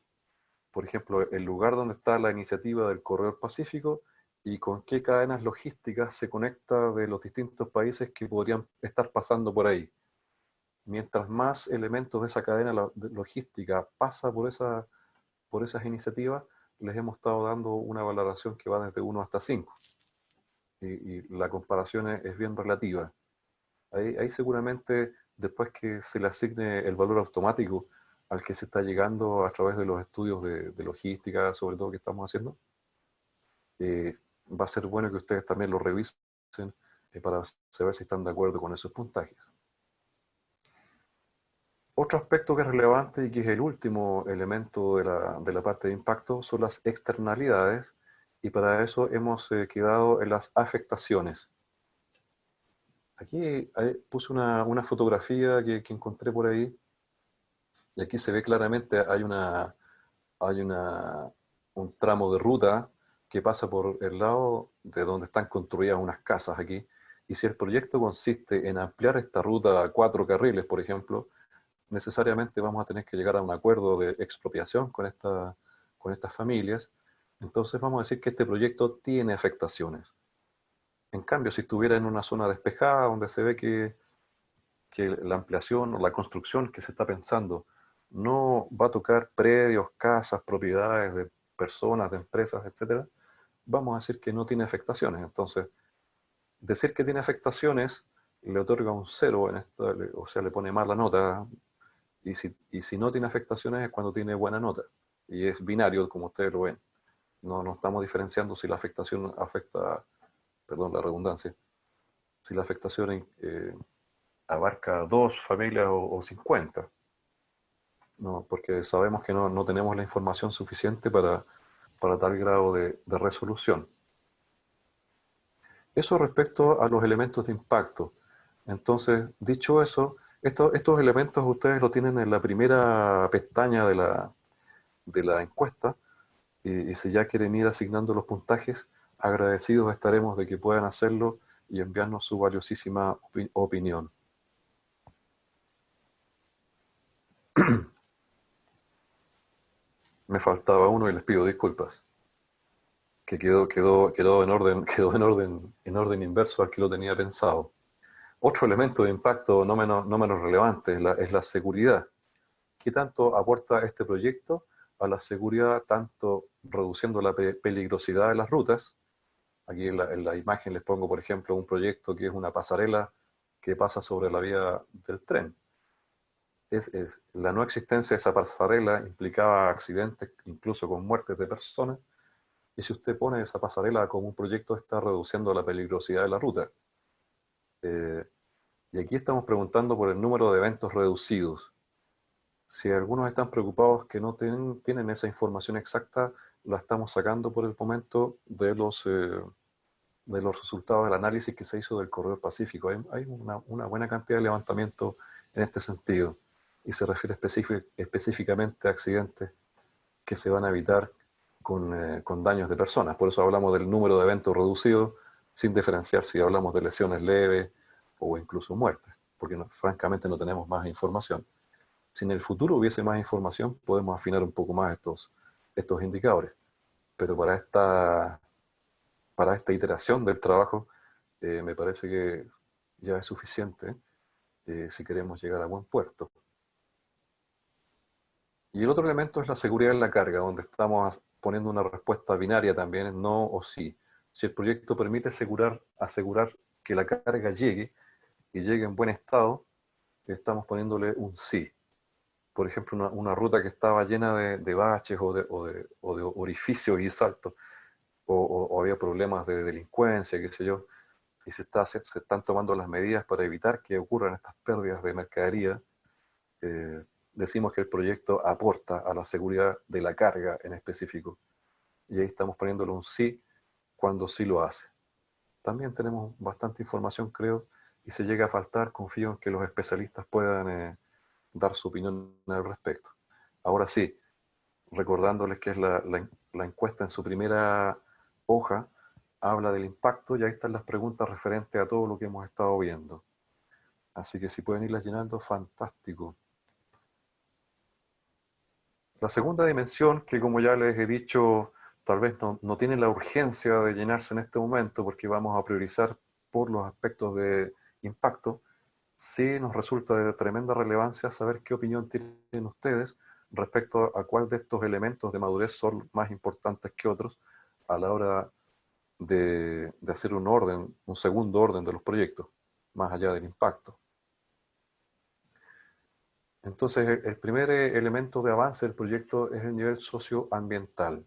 por ejemplo, el lugar donde está la iniciativa del Corredor Pacífico y con qué cadenas logísticas se conecta de los distintos países que podrían estar pasando por ahí. Mientras más elementos de esa cadena logística pasa por esas iniciativas, les hemos estado dando una valoración que va desde 1 hasta 5. Y la comparación es bien relativa. Ahí seguramente, después que se le asigne el valor automático al que se está llegando a través de los estudios de logística, sobre todo que estamos haciendo, va a ser bueno que ustedes también lo revisen para saber si están de acuerdo con esos puntajes. Otro aspecto que es relevante y que es el último elemento de la parte de impacto son las externalidades, y para eso hemos quedado en las afectaciones. Aquí puse una fotografía que encontré por ahí, y aquí se ve claramente, hay un tramo de ruta que pasa por el lado de donde están construidas unas casas aquí, y si el proyecto consiste en ampliar esta ruta a 4 carriles, por ejemplo, necesariamente vamos a tener que llegar a un acuerdo de expropiación con estas familias. Entonces vamos a decir que este proyecto tiene afectaciones. En cambio, si estuviera en una zona despejada donde se ve que la ampliación o la construcción que se está pensando no va a tocar predios, casas, propiedades de personas, de empresas, etc., vamos a decir que no tiene afectaciones. Entonces, decir que tiene afectaciones le otorga un 0, o sea, le pone mala nota. Y si no tiene afectaciones es cuando tiene buena nota. Y es binario, como ustedes lo ven. No estamos diferenciando si la afectación afecta, perdón la redundancia, si la afectación abarca 2 familias o 50. No, porque sabemos que no tenemos la información suficiente para tal grado de resolución. Eso respecto a los elementos de impacto. Entonces, dicho eso, estos elementos ustedes lo tienen en la primera pestaña de la encuesta, y si ya quieren ir asignando los puntajes, agradecidos estaremos de que puedan hacerlo y enviarnos su valiosísima opinión. Me faltaba uno y les pido disculpas, que quedó en orden inverso al que lo tenía pensado. Otro elemento de impacto no menos relevante es la seguridad. ¿Qué tanto aporta este proyecto a la seguridad, tanto reduciendo la peligrosidad de las rutas? Aquí en la imagen les pongo, por ejemplo, un proyecto que es una pasarela que pasa sobre la vía del tren. La no existencia de esa pasarela implicaba accidentes, incluso con muertes de personas, y si usted pone esa pasarela como un proyecto, está reduciendo la peligrosidad de la ruta. Y aquí estamos preguntando por el número de eventos reducidos. Si algunos están preocupados que no tienen esa información exacta, la estamos sacando por el momento de los resultados del análisis que se hizo del Corredor Pacífico. Hay una buena cantidad de levantamiento en este sentido, y se refiere específicamente a accidentes que se van a evitar con daños de personas. Por eso hablamos del número de eventos reducidos, sin diferenciar si hablamos de lesiones leves o incluso muertes, porque francamente no tenemos más información. Si en el futuro hubiese más información, podemos afinar un poco más estos indicadores. Pero para esta iteración del trabajo, me parece que ya es suficiente si queremos llegar a buen puerto. Y el otro elemento es la seguridad en la carga, donde estamos poniendo una respuesta binaria también, en no o sí. Si el proyecto permite asegurar que la carga llegue y llegue en buen estado, estamos poniéndole un sí. Por ejemplo, una ruta que estaba llena de baches o de orificios y saltos, o había problemas de delincuencia, qué sé yo, y se están tomando las medidas para evitar que ocurran estas pérdidas de mercadería, decimos que el proyecto aporta a la seguridad de la carga en específico. Y ahí estamos poniéndole un sí cuando sí lo hace. También tenemos bastante información, creo, y si llega a faltar, confío en que los especialistas puedan dar su opinión al respecto. Ahora sí, recordándoles que es la encuesta en su primera hoja, habla del impacto y ahí están las preguntas referentes a todo lo que hemos estado viendo. Así que si pueden irlas llenando, fantástico. La segunda dimensión, que como ya les he dicho, tal vez no tiene la urgencia de llenarse en este momento porque vamos a priorizar por los aspectos de impacto, sí nos resulta de tremenda relevancia saber qué opinión tienen ustedes respecto a cuál de estos elementos de madurez son más importantes que otros a la hora de hacer un orden, un segundo orden de los proyectos, más allá del impacto. Entonces, el primer elemento de avance del proyecto es el nivel socioambiental.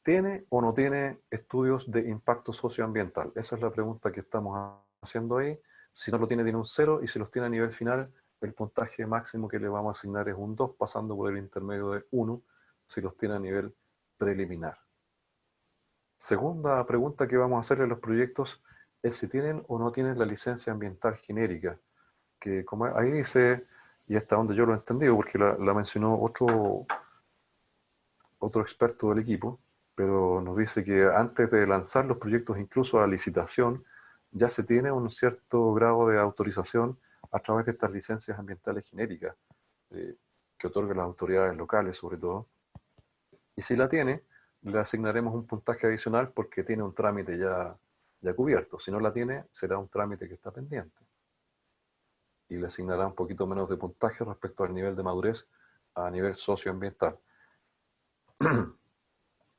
¿Tiene o no tiene estudios de impacto socioambiental? Esa es la pregunta que estamos haciendo ahí. Si no lo tiene, tiene un 0, y si los tiene a nivel final, el puntaje máximo que le vamos a asignar es un 2, pasando por el intermedio de 1, si los tiene a nivel preliminar. Segunda pregunta que vamos a hacerle a los proyectos es si tienen o no tienen la licencia ambiental genérica, que como ahí dice, y hasta donde yo lo he entendido, porque la mencionó otro experto del equipo, pero nos dice que antes de lanzar los proyectos incluso a licitación, ya se tiene un cierto grado de autorización a través de estas licencias ambientales genéricas, que otorgan las autoridades locales sobre todo. Y si la tiene, le asignaremos un puntaje adicional porque tiene un trámite ya cubierto. Si no la tiene, será un trámite que está pendiente. Y le asignará un poquito menos de puntaje respecto al nivel de madurez a nivel socioambiental.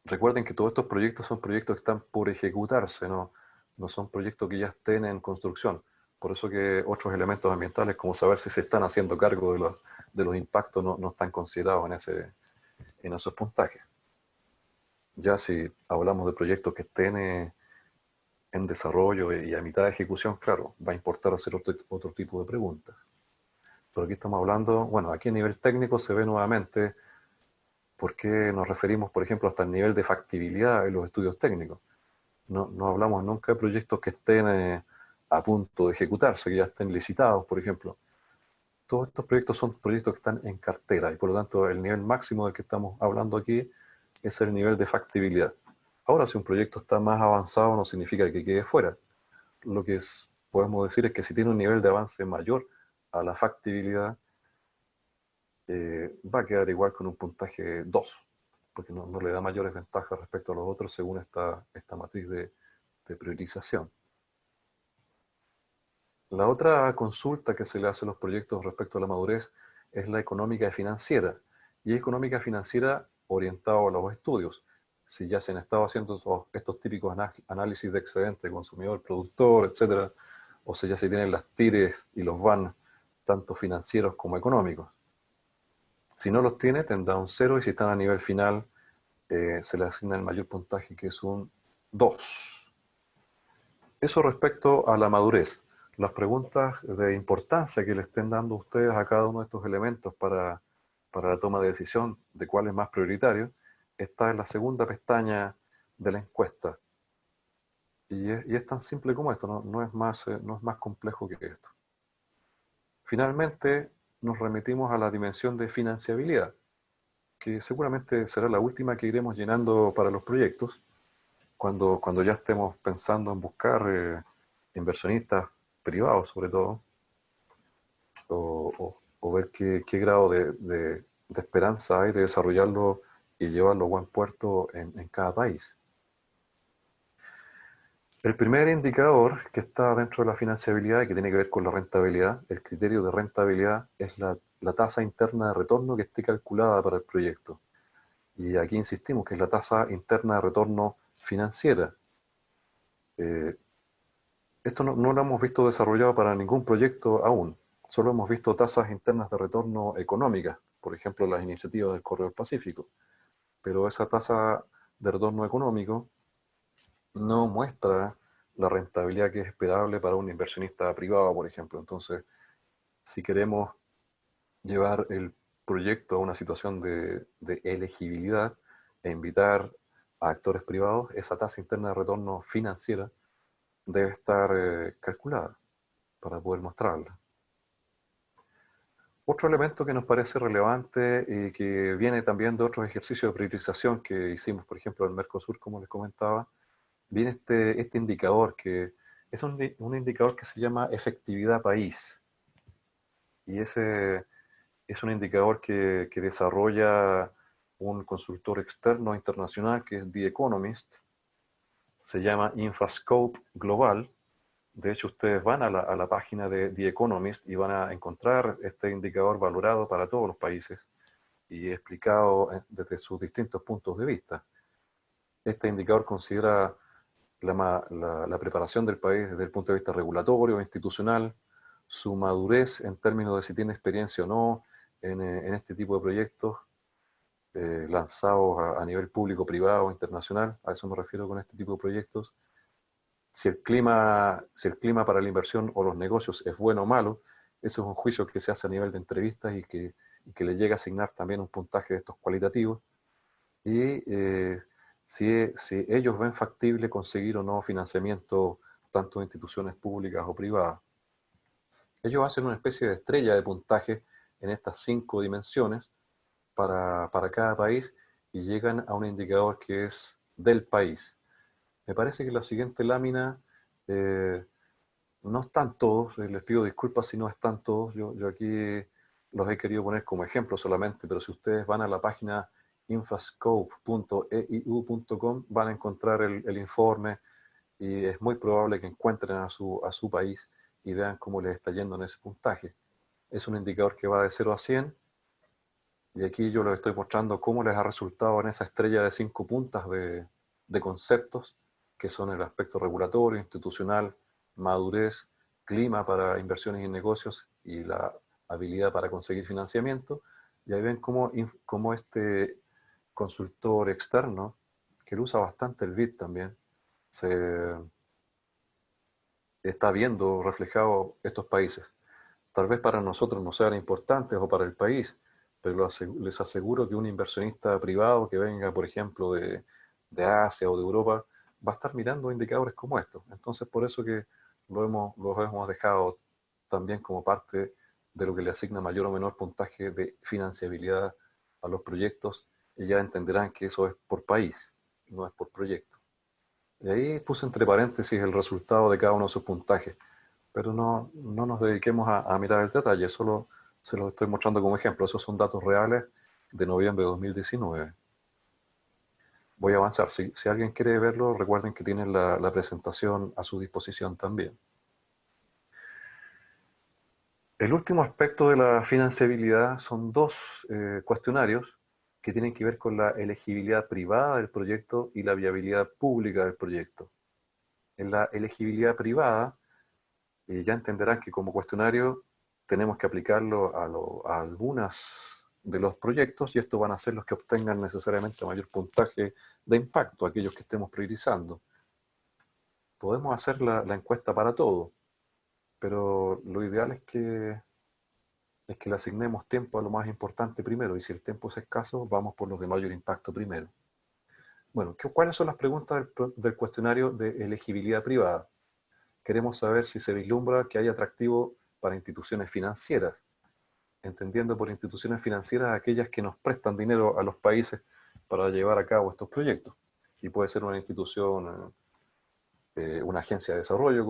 Recuerden que todos estos proyectos son proyectos que están por ejecutarse, no son proyectos que ya estén en construcción. Por eso que otros elementos ambientales, como saber si se están haciendo cargo de los impactos, no están considerados en esos puntajes. Ya si hablamos de proyectos que estén en desarrollo y a mitad de ejecución, claro, va a importar hacer otro tipo de preguntas. Pero aquí estamos hablando, bueno, aquí a nivel técnico se ve nuevamente por qué nos referimos, por ejemplo, hasta el nivel de factibilidad en los estudios técnicos. No hablamos nunca de proyectos que estén a punto de ejecutarse, que ya estén licitados, por ejemplo. Todos estos proyectos son proyectos que están en cartera y por lo tanto el nivel máximo del que estamos hablando aquí es el nivel de factibilidad. Ahora, si un proyecto está más avanzado no significa que quede fuera. Lo que podemos decir es que si tiene un nivel de avance mayor a la factibilidad, va a quedar igual con un puntaje 2, porque no le da mayores ventajas respecto a los otros según esta matriz de priorización. La otra consulta que se le hace a los proyectos respecto a la madurez es la económica y financiera. Y económica financiera orientado a los estudios. Si ya se han estado haciendo estos típicos análisis de excedente, consumidor, productor, etc. O si ya se tienen las TIRES y los VAN, tanto financieros como económicos. Si no los tiene, tendrá un 0, y si están a nivel final, se le asigna el mayor puntaje, que es un 2. Eso respecto a la madurez. Las preguntas de importancia que le estén dando ustedes a cada uno de estos elementos para la toma de decisión de cuál es más prioritario, está en la segunda pestaña de la encuesta. Y es tan simple como esto, no es más complejo que esto. Finalmente, nos remitimos a la dimensión de financiabilidad, que seguramente será la última que iremos llenando para los proyectos, cuando ya estemos pensando en buscar inversionistas privados sobre todo, o ver qué grado de esperanza hay de desarrollarlo y llevarlo a buen puerto en cada país. El primer indicador que está dentro de la financiabilidad y que tiene que ver con la rentabilidad, el criterio de rentabilidad es la tasa interna de retorno que esté calculada para el proyecto. Y aquí insistimos que es la tasa interna de retorno financiera. Esto no lo hemos visto desarrollado para ningún proyecto aún. Solo hemos visto tasas internas de retorno económicas, por ejemplo, las iniciativas del Corredor Pacífico. Pero esa tasa de retorno económico no muestra la rentabilidad que es esperable para un inversionista privado, por ejemplo. Entonces, si queremos llevar el proyecto a una situación de elegibilidad e invitar a actores privados, esa tasa interna de retorno financiera debe estar calculada para poder mostrarla. Otro elemento que nos parece relevante y que viene también de otros ejercicios de priorización que hicimos, por ejemplo, en Mercosur, como les comentaba, viene este indicador que es un indicador que se llama efectividad país. Y ese es un indicador que desarrolla un consultor externo internacional que es The Economist. Se llama Infrascope Global. De hecho, ustedes van a la página de The Economist y van a encontrar este indicador valorado para todos los países y explicado desde sus distintos puntos de vista. Este indicador considera la preparación del país desde el punto de vista regulatorio, institucional, su madurez en términos de si tiene experiencia o no en este tipo de proyectos lanzados a nivel público, privado, internacional. A eso me refiero con este tipo de proyectos. Si el clima para la inversión o los negocios es bueno o malo, eso es un juicio que se hace a nivel de entrevistas y que le llega a asignar también un puntaje de estos cualitativos. Y si ellos ven factible conseguir o no financiamiento tanto de instituciones públicas o privadas. Ellos hacen una especie de estrella de puntaje en estas 5 dimensiones para cada país y llegan a un indicador que es del país. Me parece que la siguiente lámina no están todos, les pido disculpas si no están todos, yo aquí los he querido poner como ejemplo solamente, pero si ustedes van a la página infrascope.eiu.com van a encontrar el informe y es muy probable que encuentren a su país y vean cómo les está yendo en ese puntaje. Es un indicador que va de 0 a 100 y aquí yo les estoy mostrando cómo les ha resultado en esa estrella de 5 puntas de conceptos que son el aspecto regulatorio, institucional, madurez, clima para inversiones y negocios y la habilidad para conseguir financiamiento. Y ahí ven cómo este consultor externo, que lo usa bastante el BID también, se está viendo reflejado estos países. Tal vez para nosotros no sean importantes o para el país, pero les aseguro que un inversionista privado que venga, por ejemplo, de Asia o de Europa, va a estar mirando indicadores como estos. Entonces, por eso que los hemos dejado también como parte de lo que le asigna mayor o menor puntaje de financiabilidad a los proyectos, y ya entenderán que eso es por país, no es por proyecto. Y ahí puse entre paréntesis el resultado de cada uno de sus puntajes, pero no nos dediquemos a mirar el detalle, solo se los estoy mostrando como ejemplo. Esos son datos reales de noviembre de 2019. Voy a avanzar. Si alguien quiere verlo, recuerden que tienen la presentación a su disposición también. El último aspecto de la financiabilidad son 2 cuestionarios que tienen que ver con la elegibilidad privada del proyecto y la viabilidad pública del proyecto. En la elegibilidad privada, ya entenderán que como cuestionario tenemos que aplicarlo a algunas de los proyectos y estos van a ser los que obtengan necesariamente mayor puntaje de impacto, aquellos que estemos priorizando. Podemos hacer la encuesta para todo, pero lo ideal es que le asignemos tiempo a lo más importante primero, y si el tiempo es escaso, vamos por los de mayor impacto primero. Bueno, ¿cuáles son las preguntas del cuestionario de elegibilidad privada? Queremos saber si se vislumbra que hay atractivo para instituciones financieras, entendiendo por instituciones financieras aquellas que nos prestan dinero a los países para llevar a cabo estos proyectos. Y puede ser una institución, una agencia de desarrollo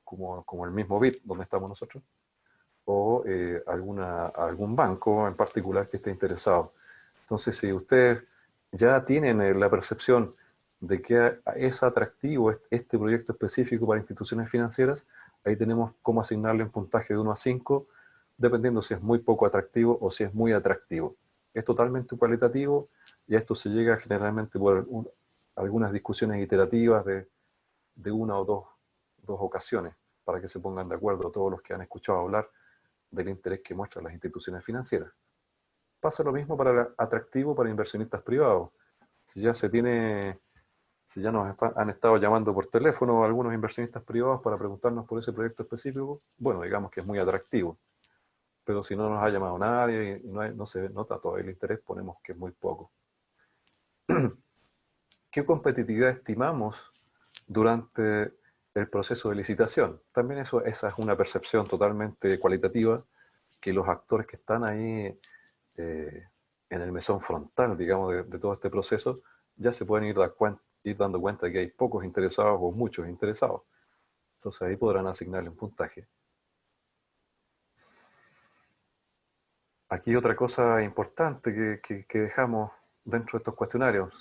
como el mismo BID, donde estamos nosotros, o algún banco en particular que esté interesado. Entonces, si ustedes ya tienen la percepción de que es atractivo este proyecto específico para instituciones financieras, ahí tenemos cómo asignarle un puntaje de 1 a 5, dependiendo si es muy poco atractivo o si es muy atractivo. Es totalmente cualitativo y a esto se llega generalmente por algunas discusiones iterativas de 1 o 2 ocasiones, para que se pongan de acuerdo todos los que han escuchado hablar del interés que muestran las instituciones financieras. Pasa lo mismo para el atractivo para inversionistas privados. si ya nos han estado llamando por teléfono algunos inversionistas privados para preguntarnos por ese proyecto específico, bueno, digamos que es muy atractivo. Pero si no nos ha llamado nadie y no se nota todavía el interés, ponemos que es muy poco. ¿Qué competitividad estimamos durante el proceso de licitación? También esa es una percepción totalmente cualitativa, que los actores que están ahí en el mesón frontal, digamos, de todo este proceso, ya se pueden ir dando cuenta de que hay pocos interesados o muchos interesados. Entonces ahí podrán asignarle un puntaje. Aquí otra cosa importante que dejamos dentro de estos cuestionarios.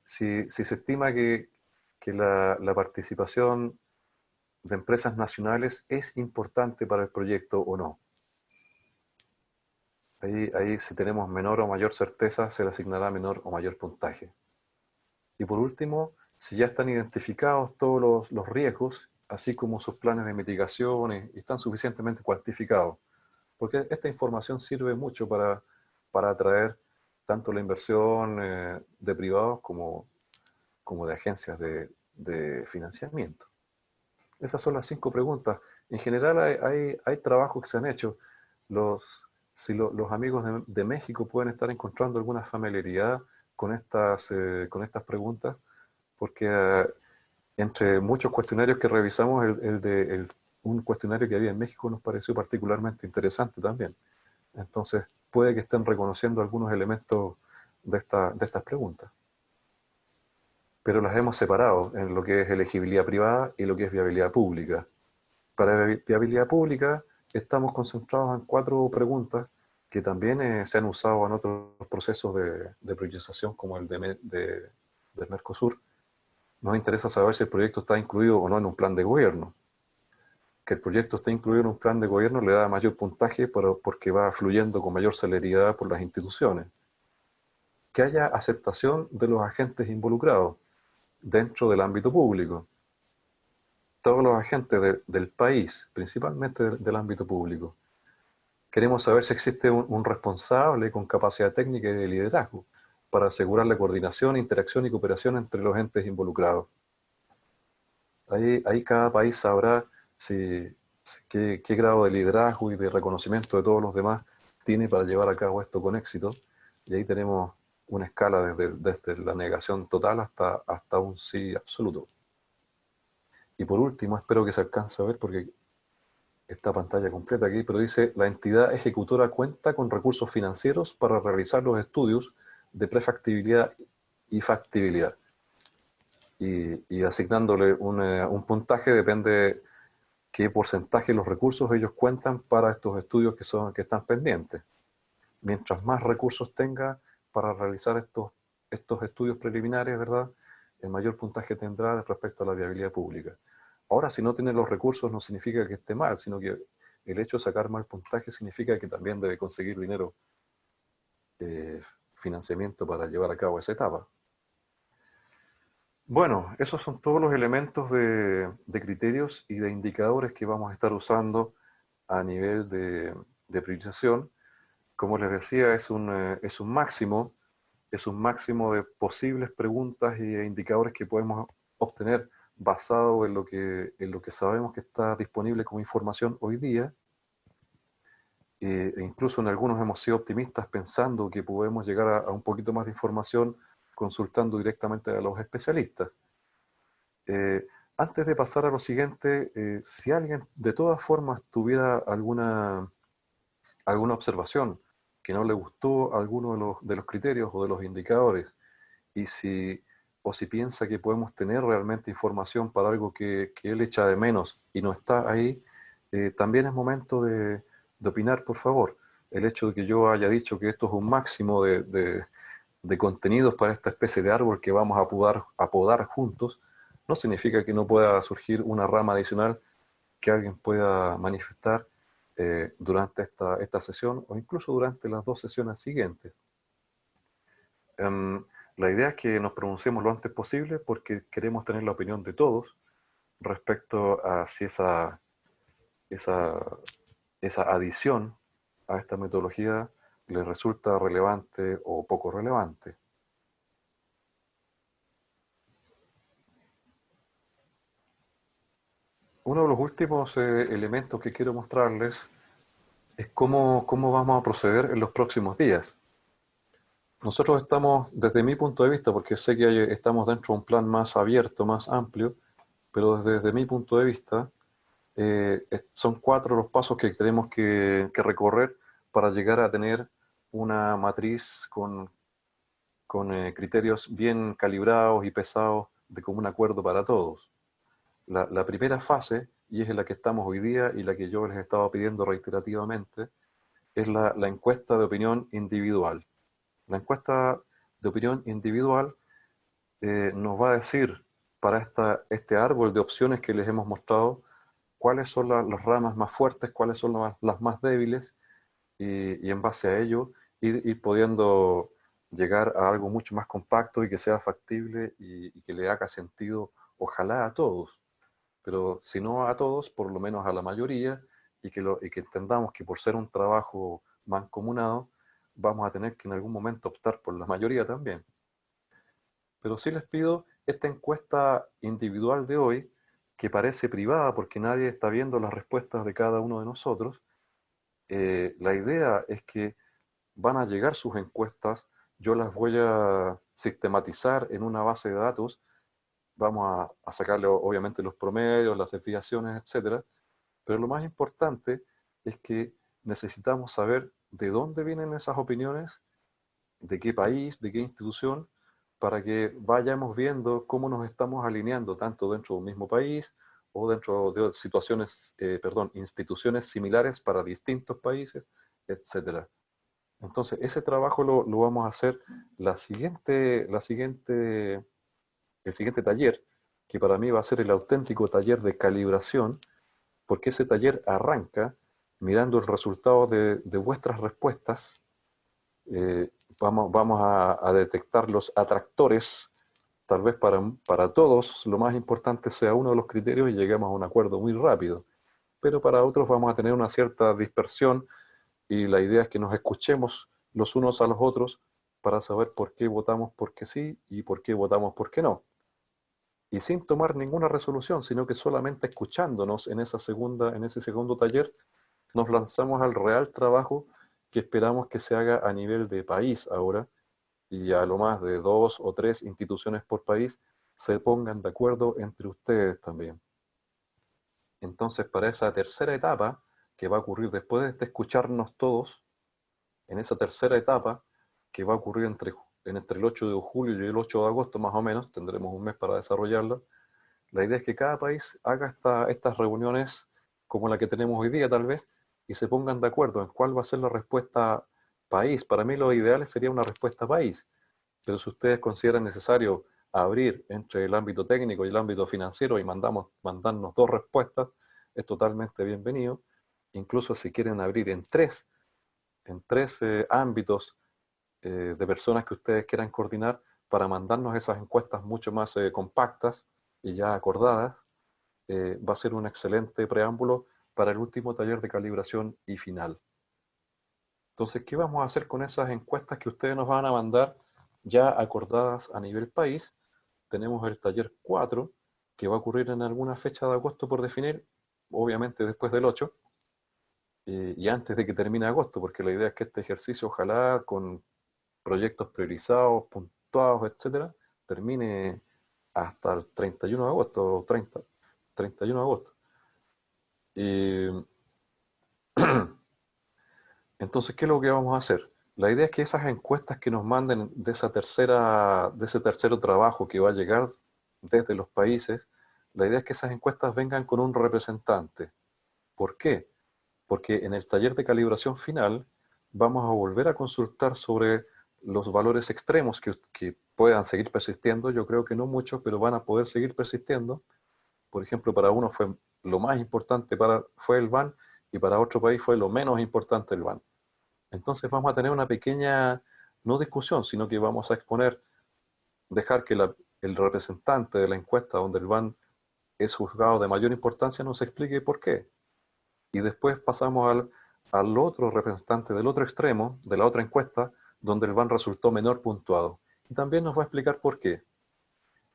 Si se estima que la participación de empresas nacionales es importante para el proyecto o no. Ahí si tenemos menor o mayor certeza, se le asignará menor o mayor puntaje. Y por último, si ya están identificados todos los riesgos, así como sus planes de mitigación y están suficientemente cuantificados. Porque esta información sirve mucho para atraer tanto la inversión de privados como de agencias de financiamiento. Esas son las 5 preguntas. En general hay trabajos que se han hecho. Si los amigos de México pueden estar encontrando alguna familiaridad con estas preguntas, porque entre muchos cuestionarios que revisamos, un cuestionario que había en México nos pareció particularmente interesante también. Entonces, puede que estén reconociendo algunos elementos de estas preguntas. Pero las hemos separado en lo que es elegibilidad privada y lo que es viabilidad pública. Para viabilidad pública estamos concentrados en 4 preguntas que también se han usado en otros procesos de priorización como el del Mercosur. Nos interesa saber si el proyecto está incluido o no en un plan de gobierno. Que el proyecto esté incluido en un plan de gobierno le da mayor puntaje porque va fluyendo con mayor celeridad por las instituciones. Que haya aceptación de los agentes involucrados dentro del ámbito público. Todos los agentes del país, principalmente del ámbito público. Queremos saber si existe un responsable con capacidad técnica y de liderazgo para asegurar la coordinación, interacción y cooperación entre los entes involucrados. Ahí cada país sabrá qué grado de liderazgo y de reconocimiento de todos los demás tiene para llevar a cabo esto con éxito. Y ahí tenemos una escala desde la negación total hasta un sí absoluto. Y por último, espero que se alcance a ver porque esta pantalla completa aquí, pero dice, la entidad ejecutora cuenta con recursos financieros para realizar los estudios de prefactibilidad y factibilidad. Y asignándole un puntaje depende qué porcentaje de los recursos ellos cuentan para estos estudios que están pendientes. Mientras más recursos tenga para realizar estos estudios preliminares, ¿verdad?, el mayor puntaje tendrá respecto a la viabilidad pública. Ahora, si no tiene los recursos no significa que esté mal, sino que el hecho de sacar mal puntaje significa que también debe conseguir dinero, financiamiento para llevar a cabo esa etapa. Bueno, esos son todos los elementos de criterios y de indicadores que vamos a estar usando a nivel de priorización. Como les decía, es un máximo de posibles preguntas e indicadores que podemos obtener basado en lo que sabemos que está disponible como información hoy día. E incluso en algunos hemos sido optimistas pensando que podemos llegar a un poquito más de información consultando directamente a los especialistas. Antes de pasar a lo siguiente, si alguien de todas formas tuviera alguna observación que no le gustó a alguno de los criterios o de los indicadores, o si piensa que podemos tener realmente información para algo que él echa de menos y no está ahí, también es momento de opinar, por favor. El hecho de que yo haya dicho que esto es un máximo de contenidos para esta especie de árbol que vamos a podar juntos, no significa que no pueda surgir una rama adicional que alguien pueda manifestar durante esta sesión o incluso durante las 2 sesiones siguientes. La idea es que nos pronunciemos lo antes posible porque queremos tener la opinión de todos respecto a si esa adición a esta metodología les resulta relevante o poco relevante. Uno de los últimos elementos que quiero mostrarles es cómo vamos a proceder en los próximos días. Nosotros estamos, desde mi punto de vista, porque sé que estamos dentro de un plan más abierto, más amplio, pero desde mi punto de vista, son 4 los pasos que tenemos que recorrer para llegar a tener una matriz con criterios bien calibrados y pesados de común acuerdo para todos. La primera fase, y es en la que estamos hoy día y la que yo les estaba pidiendo reiterativamente, es la encuesta de opinión individual. La encuesta de opinión individual nos va a decir para este árbol de opciones que les hemos mostrado cuáles son las ramas más fuertes, cuáles son las más débiles, y en base a ello ir pudiendo llegar a algo mucho más compacto y que sea factible y que le haga sentido, ojalá a todos, pero si no a todos, por lo menos a la mayoría, y que entendamos que por ser un trabajo mancomunado, vamos a tener que en algún momento optar por la mayoría también. Pero sí les pido esta encuesta individual de hoy, que parece privada porque nadie está viendo las respuestas de cada uno de nosotros. La idea es que van a llegar sus encuestas, yo las voy a sistematizar en una base de datos, vamos a sacarle obviamente los promedios, las desviaciones, etc. Pero lo más importante es que necesitamos saber de dónde vienen esas opiniones, de qué país, de qué institución, para que vayamos viendo cómo nos estamos alineando tanto dentro de un mismo país o dentro de instituciones similares para distintos países, etc. Entonces, ese trabajo lo vamos a hacer el siguiente taller, que para mí va a ser el auténtico taller de calibración, porque ese taller arranca mirando el resultado de vuestras respuestas. Vamos a detectar los atractores. Tal vez para todos lo más importante sea uno de los criterios y lleguemos a un acuerdo muy rápido, pero para otros vamos a tener una cierta dispersión, y la idea es que nos escuchemos los unos a los otros para saber por qué votamos porque sí y por qué votamos porque no. Y sin tomar ninguna resolución, sino que solamente escuchándonos en ese segundo taller, nos lanzamos al real trabajo que esperamos que se haga a nivel de país ahora, y a lo más de 2 o 3 instituciones por país se pongan de acuerdo entre ustedes también. Entonces, para esa tercera etapa, que va a ocurrir después de escucharnos todos, en esa tercera etapa, que va a ocurrir entre el 8 de julio y el 8 de agosto más o menos, tendremos un mes para desarrollarla. La idea es que cada país haga estas reuniones como la que tenemos hoy día tal vez, y se pongan de acuerdo en cuál va a ser la respuesta país. Para mí lo ideal sería una respuesta país, pero si ustedes consideran necesario abrir entre el ámbito técnico y el ámbito financiero y mandarnos 2 respuestas, es totalmente bienvenido. Incluso si quieren abrir en tres ámbitos de personas que ustedes quieran coordinar para mandarnos esas encuestas mucho más compactas y ya acordadas, va a ser un excelente preámbulo para el último taller de calibración y final. Entonces, ¿qué vamos a hacer con esas encuestas que ustedes nos van a mandar ya acordadas a nivel país? Tenemos el taller 4, que va a ocurrir en alguna fecha de agosto por definir, obviamente después del 8, y antes de que termine agosto, porque la idea es que este ejercicio, ojalá con proyectos priorizados, puntuados, etcétera, termine hasta el 31 de agosto, 31 de agosto. Entonces, ¿qué es lo que vamos a hacer? La idea es que esas encuestas que nos manden de ese tercero trabajo que va a llegar desde los países, la idea es que esas encuestas vengan con un representante. ¿Por qué? Porque en el taller de calibración final vamos a volver a consultar sobre los valores extremos que puedan seguir persistiendo. Yo creo que no muchos, pero van a poder seguir persistiendo. Por ejemplo, para uno fue lo más importante fue el VAN, y para otro país fue lo menos importante el VAN. Entonces vamos a tener una pequeña, no discusión, sino que vamos a exponer, dejar que el representante de la encuesta donde el VAN es juzgado de mayor importancia nos explique por qué. Y después pasamos al otro representante del otro extremo, de la otra encuesta, donde el VAN resultó menor puntuado. Y también nos va a explicar por qué.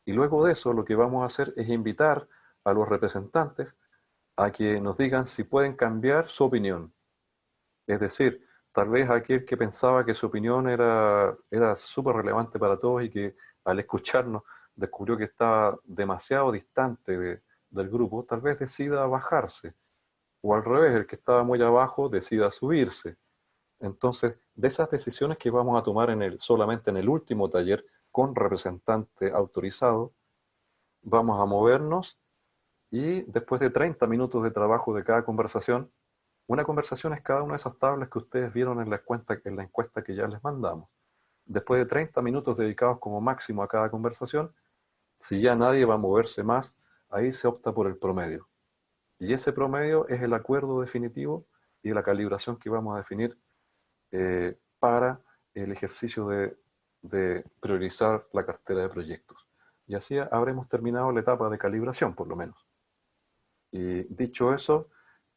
Y luego de eso, lo que vamos a hacer es invitar a los representantes a que nos digan si pueden cambiar su opinión. Es decir, tal vez aquel que pensaba que su opinión era súper relevante para todos y que al escucharnos descubrió que estaba demasiado distante del grupo, tal vez decida bajarse. O al revés, el que estaba muy abajo decida subirse. Entonces, de esas decisiones que vamos a tomar solamente en el último taller con representante autorizado, vamos a movernos y después de 30 minutos de trabajo de cada conversación, una conversación es cada una de esas tablas que ustedes vieron en la encuesta que ya les mandamos. Después de 30 minutos dedicados como máximo a cada conversación, si ya nadie va a moverse más, ahí se opta por el promedio. Y ese promedio es el acuerdo definitivo y la calibración que vamos a definir para el ejercicio de priorizar la cartera de proyectos. Y así habremos terminado la etapa de calibración, por lo menos. Y dicho eso,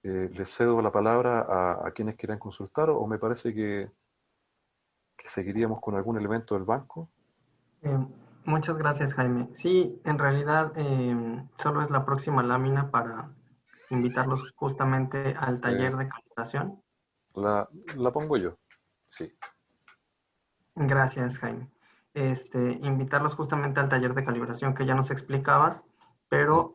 les cedo la palabra a quienes quieran consultar, o me parece que seguiríamos con algún elemento del banco. Muchas gracias, Jaime. Sí, en realidad solo es la próxima lámina para invitarlos justamente al taller de calibración. La pongo yo, sí. Gracias, Jaime. Invitarlos justamente al taller de calibración que ya nos explicabas, pero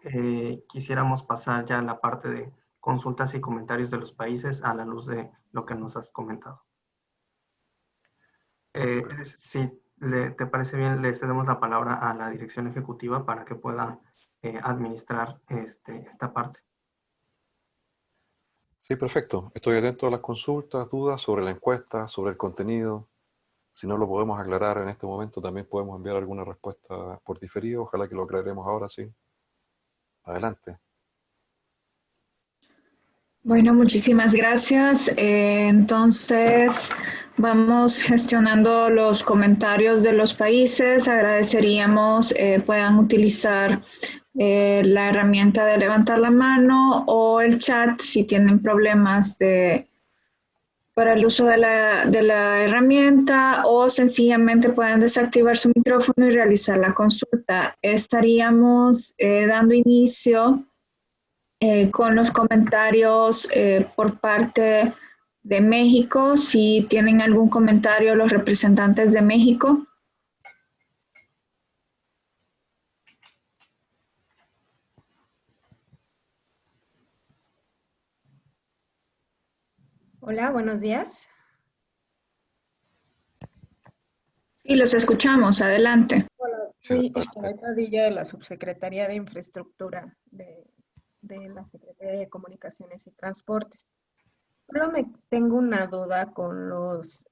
quisiéramos pasar ya a la parte de consultas y comentarios de los países a la luz de lo que nos has comentado. Si te parece bien, le cedemos la palabra a la dirección ejecutiva para que pueda administrar esta parte. Sí, perfecto. Estoy atento a las consultas, dudas sobre la encuesta, sobre el contenido. Si no lo podemos aclarar en este momento, también podemos enviar alguna respuesta por diferido. Ojalá que lo aclaremos ahora, sí. Adelante. Bueno, muchísimas gracias. Entonces, vamos gestionando los comentarios de los países. Agradeceríamos puedan utilizar la herramienta de levantar la mano o el chat si tienen problemas para el uso de la herramienta, o sencillamente pueden desactivar su micrófono y realizar la consulta. Estaríamos dando inicio con los comentarios por parte de México. Si tienen algún comentario los representantes de México. Hola, buenos días. Sí, los escuchamos. Adelante. Hola, soy Isabel Padilla de la Subsecretaría de Infraestructura de la Secretaría de Comunicaciones y Transportes. Solo tengo una duda con los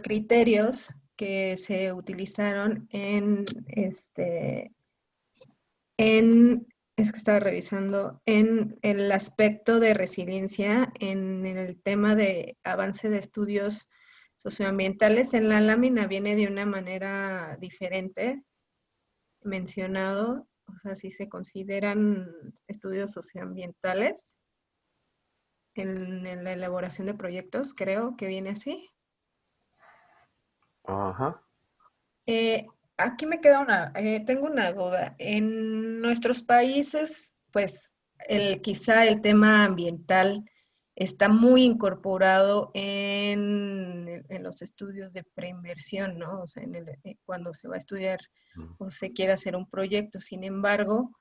criterios que se utilizaron es que estaba revisando en el aspecto de resiliencia en el tema de avance de estudios socioambientales. En la lámina viene de una manera diferente mencionado, o sea, si se consideran estudios socioambientales en la elaboración de proyectos, creo que viene así. Ajá. Aquí me queda tengo una duda. En nuestros países, pues, quizá el tema ambiental está muy incorporado en los estudios de preinversión, ¿no? O sea, cuando se va a estudiar o se quiere hacer un proyecto. Sin embargo,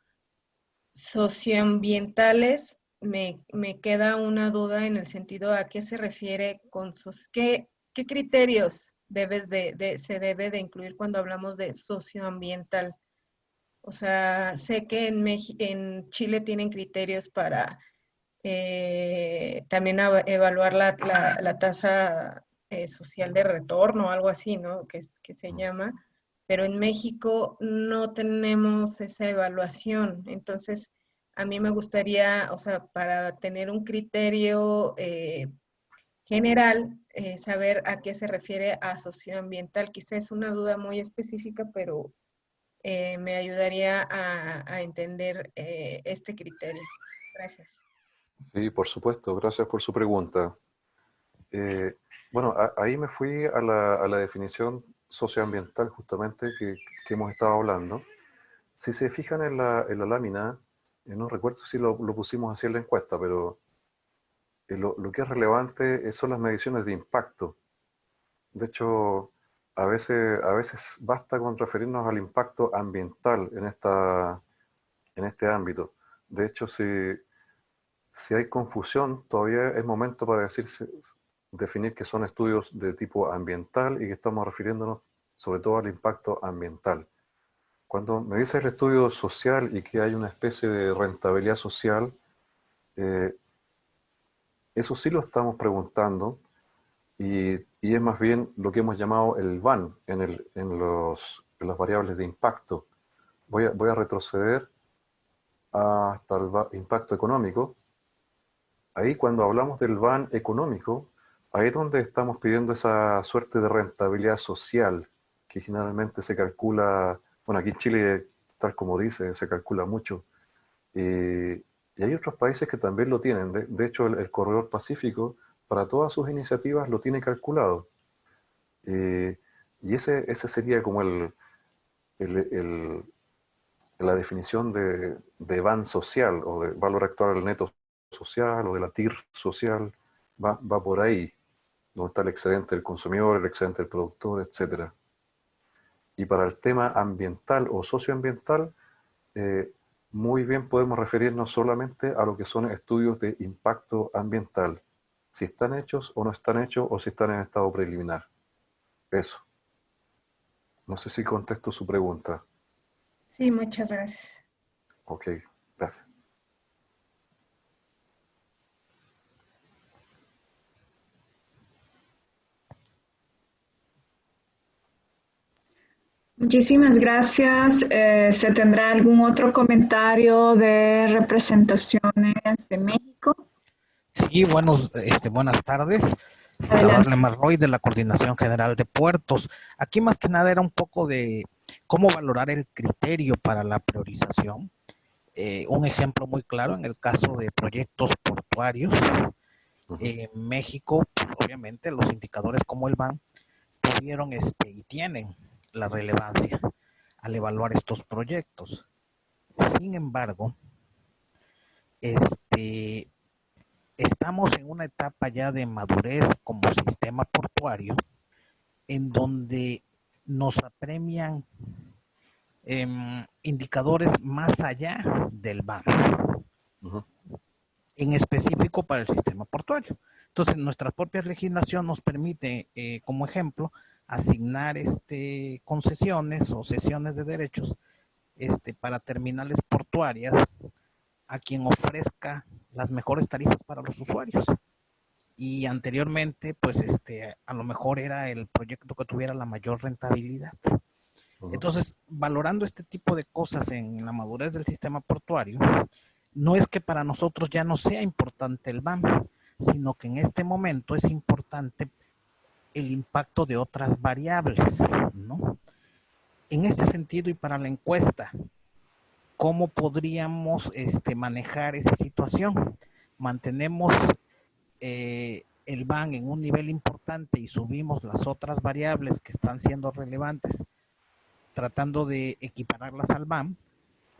socioambientales, me queda una duda en el sentido a qué se refiere con qué criterios se debe de incluir cuando hablamos de socioambiental. O sea, sé que en Chile tienen criterios para también evaluar la tasa social de retorno, algo así, ¿no? Que se llama, pero en México no tenemos esa evaluación. Entonces, a mí me gustaría, o sea, para tener un criterio general, saber a qué se refiere a socioambiental. Quizás es una duda muy específica, pero me ayudaría a entender este criterio. Gracias. Sí, por supuesto. Gracias por su pregunta. Bueno, ahí me fui a la definición socioambiental justamente que hemos estado hablando. Si se fijan en la lámina, no recuerdo si lo pusimos así en la encuesta, pero lo que es relevante son las mediciones de impacto. De hecho, a veces basta con referirnos al impacto ambiental en este ámbito. De hecho, si hay confusión, todavía es momento para definir que son estudios de tipo ambiental y que estamos refiriéndonos sobre todo al impacto ambiental. Cuando me dice el estudio social y que hay una especie de rentabilidad social, eso sí lo estamos preguntando y es más bien lo que hemos llamado el VAN en las variables de impacto. Voy a retroceder hasta el impacto económico. Ahí cuando hablamos del VAN económico, ahí es donde estamos pidiendo esa suerte de rentabilidad social que generalmente se calcula, bueno, aquí en Chile, tal como dice, se calcula mucho. Y hay otros países que también lo tienen. De hecho, el Corredor Pacífico, para todas sus iniciativas, lo tiene calculado. Y ese sería como la definición de VAN social, o de valor actual neto social, o de la TIR social, va por ahí, donde está el excedente del consumidor, el excedente del productor, etc. Y para el tema ambiental o socioambiental, muy bien podemos referirnos solamente a lo que son estudios de impacto ambiental, si están hechos o no están hechos, o si están en estado preliminar. Eso. No sé si contesto su pregunta. Sí, muchas gracias. Ok, gracias. Muchísimas gracias. ¿Se tendrá algún otro comentario de representaciones de México? Sí, buenas tardes. Adelante. Salvador Lemarroy de la Coordinación General de Puertos. Aquí más que nada era un poco de cómo valorar el criterio para la priorización. Un ejemplo muy claro en el caso de proyectos portuarios. En México, pues, obviamente los indicadores como el BAN tuvieron y tienen la relevancia al evaluar estos proyectos. Sin embargo, estamos en una etapa ya de madurez como sistema portuario en donde nos apremian indicadores más allá del BAN, en específico para el sistema portuario. Entonces, nuestra propia legislación nos permite, como ejemplo, asignar concesiones o cesiones de derechos para terminales portuarias a quien ofrezca las mejores tarifas para los usuarios. Y anteriormente, pues a lo mejor era el proyecto que tuviera la mayor rentabilidad. Entonces, valorando este tipo de cosas en la madurez del sistema portuario, no es que para nosotros ya no sea importante el BAM, sino que en este momento es importante el impacto de otras variables, ¿no? En este sentido y para la encuesta, ¿cómo podríamos manejar esa situación? Mantenemos el BAN en un nivel importante y subimos las otras variables que están siendo relevantes, tratando de equipararlas al BAN,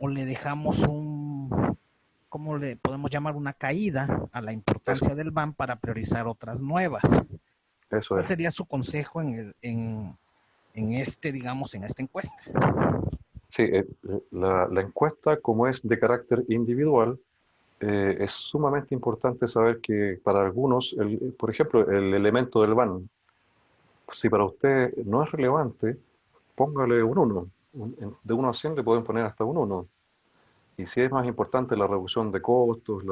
o le dejamos ¿cómo le podemos llamar? Una caída a la importancia del BAN para priorizar otras nuevas. ¿Cuál sería su consejo en esta encuesta? Sí, la encuesta, como es de carácter individual, es sumamente importante saber que para algunos, por ejemplo, el elemento del BAN, si para usted no es relevante, póngale un 1. De 1 a 100 le pueden poner hasta un 1. Y si es más importante la reducción de costos,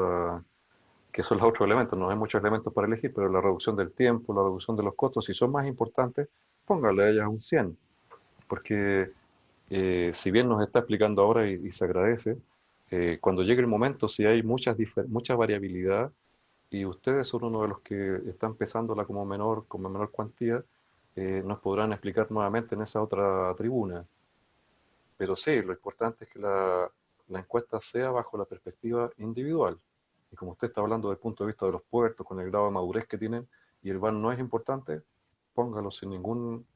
que son los otros elementos, no hay muchos elementos para elegir, pero la reducción del tiempo, la reducción de los costos, si son más importantes, póngale a ellas un 100. Porque si bien nos está explicando ahora y se agradece, cuando llegue el momento, si hay mucha variabilidad y ustedes son uno de los que están pesándola como con menor cuantía, nos podrán explicar nuevamente en esa otra tribuna. Pero sí, lo importante es que la encuesta sea bajo la perspectiva individual. Y como usted está hablando desde el punto de vista de los puertos, con el grado de madurez que tienen, y el BAN no es importante, póngalo sin ningún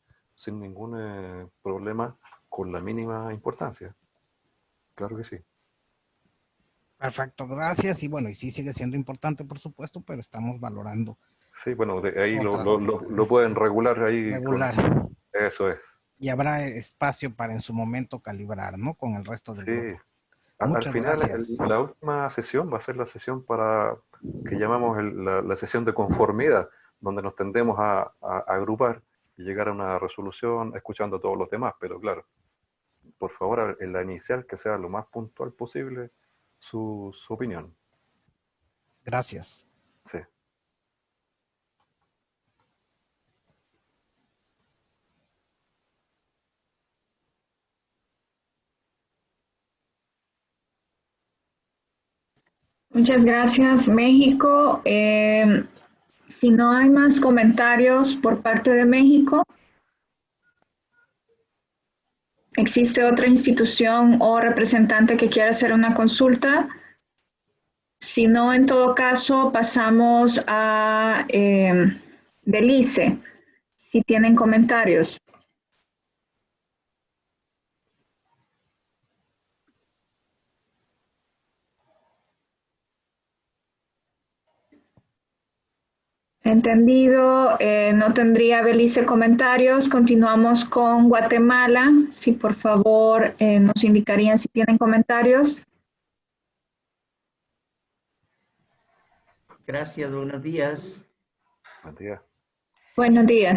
problema, con la mínima importancia. Claro que sí. Perfecto, gracias. Y bueno, y sí sigue siendo importante, por supuesto, pero estamos valorando Sí, bueno, de ahí otras lo pueden regular ahí. regular. Eso es. Y habrá espacio para en su momento calibrar, ¿no? Con el resto del Sí. grupo. Al Muchas final, gracias. la última sesión va a ser la sesión que llamamos la sesión de conformidad, donde nos tendemos a agrupar y llegar a una resolución escuchando a todos los demás. Pero claro, por favor, en la inicial, que sea lo más puntual posible su opinión. Gracias. Sí. Muchas gracias, México. Si no hay más comentarios por parte de México, ¿existe otra institución o representante que quiera hacer una consulta? Si no, en todo caso, pasamos a Belice, si tienen comentarios. Entendido, no tendría Belice comentarios. Continuamos con Guatemala. Si por favor nos indicarían si tienen comentarios. Gracias, buenos días. Buen día. Buenos días.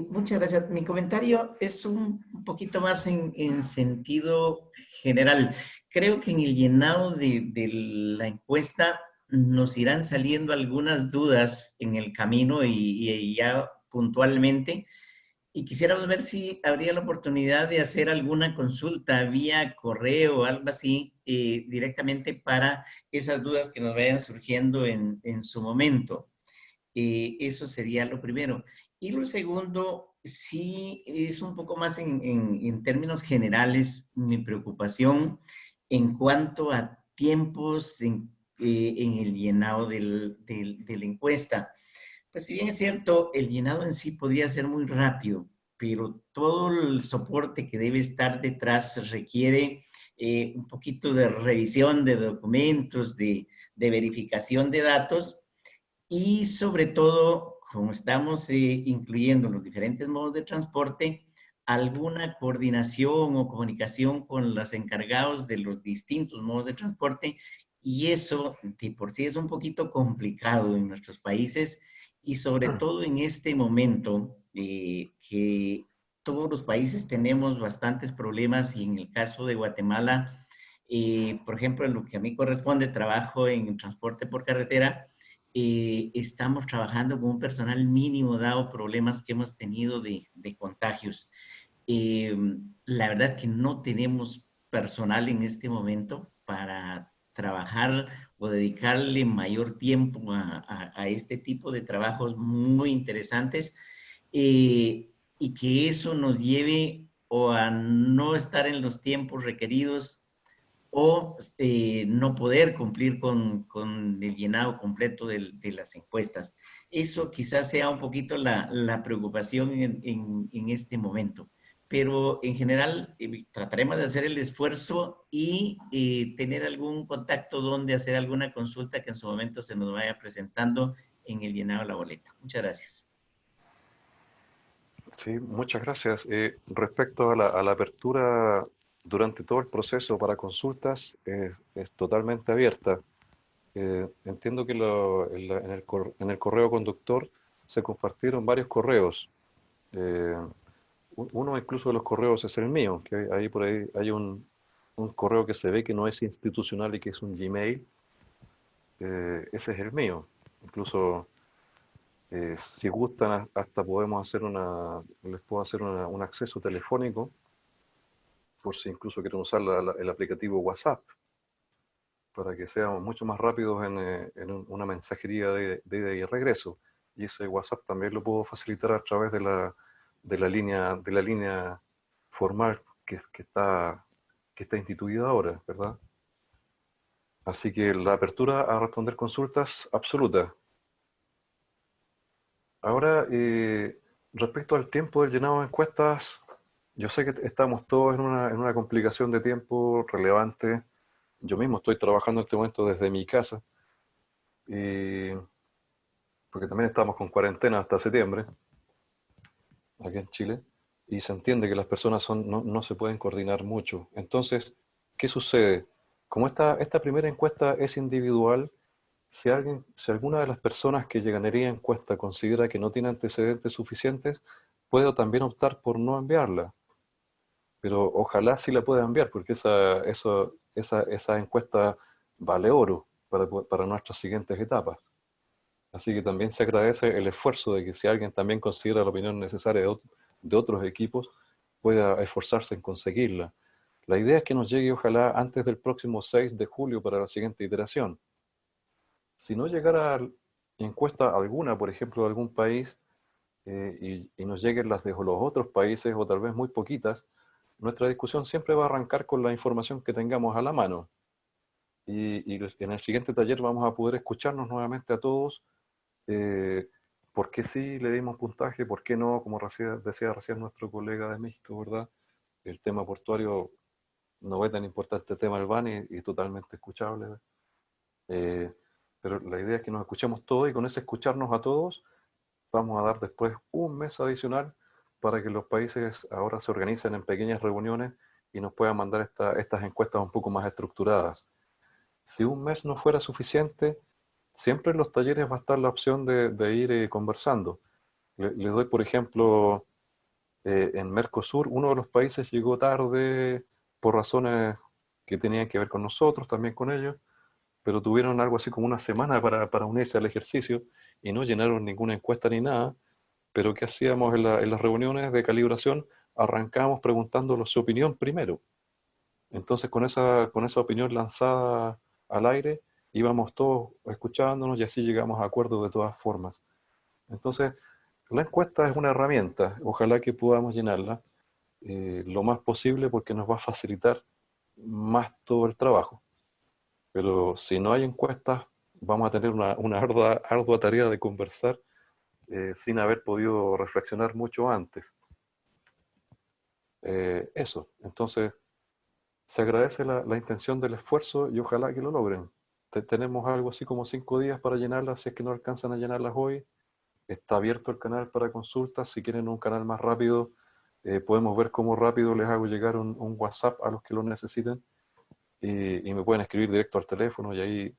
Muchas gracias. Mi comentario es un poquito más en sentido general. Creo que en el llenado de la encuesta nos irán saliendo algunas dudas en el camino y ya puntualmente. Y quisiéramos ver si habría la oportunidad de hacer alguna consulta vía correo o algo así directamente para esas dudas que nos vayan surgiendo en su momento. Eso sería lo primero. Y lo segundo, sí es un poco más en términos generales mi preocupación en cuanto a tiempos en el llenado de la encuesta. Pues si bien es cierto, el llenado en sí podría ser muy rápido, pero todo el soporte que debe estar detrás requiere un poquito de revisión de documentos, de verificación de datos y sobre todo, como estamos incluyendo los diferentes modos de transporte, alguna coordinación o comunicación con los encargados de los distintos modos de transporte y eso de por sí es un poquito complicado en nuestros países y sobre todo en este momento que todos los países tenemos bastantes problemas y en el caso de Guatemala, por ejemplo, en lo que a mí corresponde, trabajo en transporte por carretera, estamos trabajando con un personal mínimo dado problemas que hemos tenido de contagios. La verdad es que no tenemos personal en este momento para trabajar o dedicarle mayor tiempo a este tipo de trabajos muy interesantes y que eso nos lleve o a no estar en los tiempos requeridos o no poder cumplir con el llenado completo de las encuestas. Eso quizás sea un poquito la preocupación en este momento. Pero en general trataremos de hacer el esfuerzo y tener algún contacto donde hacer alguna consulta que en su momento se nos vaya presentando en el llenado de la boleta. Muchas gracias. Sí, muchas gracias. Respecto a la apertura durante todo el proceso para consultas, es totalmente abierta. Entiendo que en el correo conductor se compartieron varios correos. Uno incluso de los correos es el mío, que ahí por ahí hay un correo que se ve que no es institucional y que es un Gmail. Ese es el mío. Incluso si gustan, hasta podemos hacer les puedo hacer un acceso telefónico, por si incluso quieren usar el aplicativo WhatsApp, para que seamos mucho más rápidos en una mensajería de ida y regreso. Y ese WhatsApp también lo puedo facilitar a través de la línea formal que está instituida ahora, ¿verdad? Así que la apertura a responder consultas absoluta. Ahora, respecto al tiempo del llenado de encuestas, yo sé que estamos todos en una complicación de tiempo relevante. Yo mismo estoy trabajando en este momento desde mi casa, porque también estamos con cuarentena hasta septiembre, aquí en Chile, y se entiende que las personas no se pueden coordinar mucho. Entonces, ¿qué sucede? Como esta primera encuesta es individual, si alguna de las personas que llegaría a encuesta considera que no tiene antecedentes suficientes, puede también optar por no enviarla. Pero ojalá sí la pueda enviar, porque esa encuesta vale oro para nuestras siguientes etapas. Así que también se agradece el esfuerzo de que si alguien también considera la opinión necesaria de otros equipos, pueda esforzarse en conseguirla. La idea es que nos llegue ojalá antes del próximo 6 de julio para la siguiente iteración. Si no llegara encuesta alguna, por ejemplo, de algún país, y nos lleguen las de los otros países, o tal vez muy poquitas, nuestra discusión siempre va a arrancar con la información que tengamos a la mano. Y en el siguiente taller vamos a poder escucharnos nuevamente a todos, por qué sí le dimos puntaje, por qué no, como decía recién nuestro colega de México, ¿verdad? El tema portuario no es tan importante el tema del BAN y totalmente escuchable. Pero la idea es que nos escuchemos todos, y con ese escucharnos a todos vamos a dar después un mes adicional para que los países ahora se organicen en pequeñas reuniones y nos puedan mandar estas encuestas un poco más estructuradas. Si un mes no fuera suficiente, siempre en los talleres va a estar la opción de ir conversando. Les doy, por ejemplo, en Mercosur, uno de los países llegó tarde por razones que tenían que ver con nosotros, también con ellos, pero tuvieron algo así como una semana para unirse al ejercicio y no llenaron ninguna encuesta ni nada. Pero ¿qué hacíamos en las reuniones de calibración? Arrancábamos preguntándoles su opinión primero. Entonces con esa opinión lanzada al aire, íbamos todos escuchándonos y así llegamos a acuerdos de todas formas. Entonces, la encuesta es una herramienta, ojalá que podamos llenarla lo más posible, porque nos va a facilitar más todo el trabajo. Pero si no hay encuestas, vamos a tener una ardua tarea de conversar sin haber podido reflexionar mucho antes. Eso, entonces se agradece la intención del esfuerzo y ojalá que lo logren. Tenemos algo así como 5 días para llenarlas, si es que no alcanzan a llenarlas hoy. Está abierto el canal para consultas. Si quieren un canal más rápido, podemos ver cómo rápido les hago llegar un WhatsApp a los que lo necesiten, y me pueden escribir directo al teléfono y ahí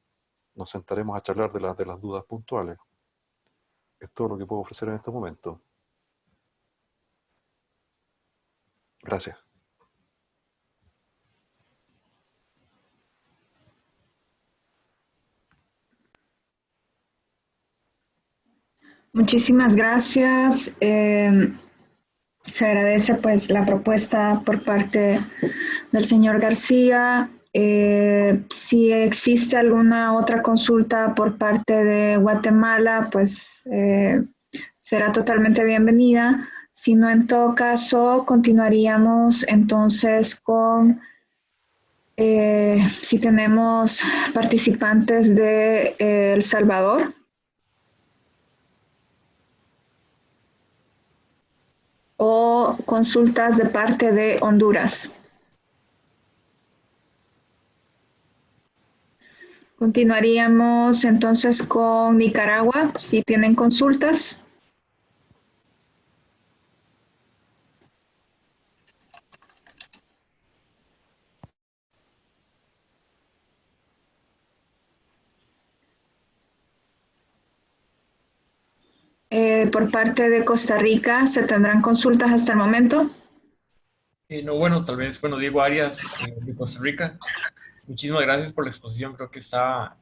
nos sentaremos a charlar de las dudas puntuales. Es todo lo que puedo ofrecer en este momento. Gracias. Muchísimas gracias. Se agradece pues la propuesta por parte del señor García. Si existe alguna otra consulta por parte de Guatemala, pues será totalmente bienvenida. Si no, en todo caso, continuaríamos entonces con, si tenemos participantes de El Salvador. O consultas de parte de Honduras. Continuaríamos entonces con Nicaragua, si tienen consultas. Por parte de Costa Rica, ¿se tendrán consultas hasta el momento? No, bueno, tal vez, bueno, Diego Arias, de Costa Rica. Muchísimas gracias por la exposición. Creo que está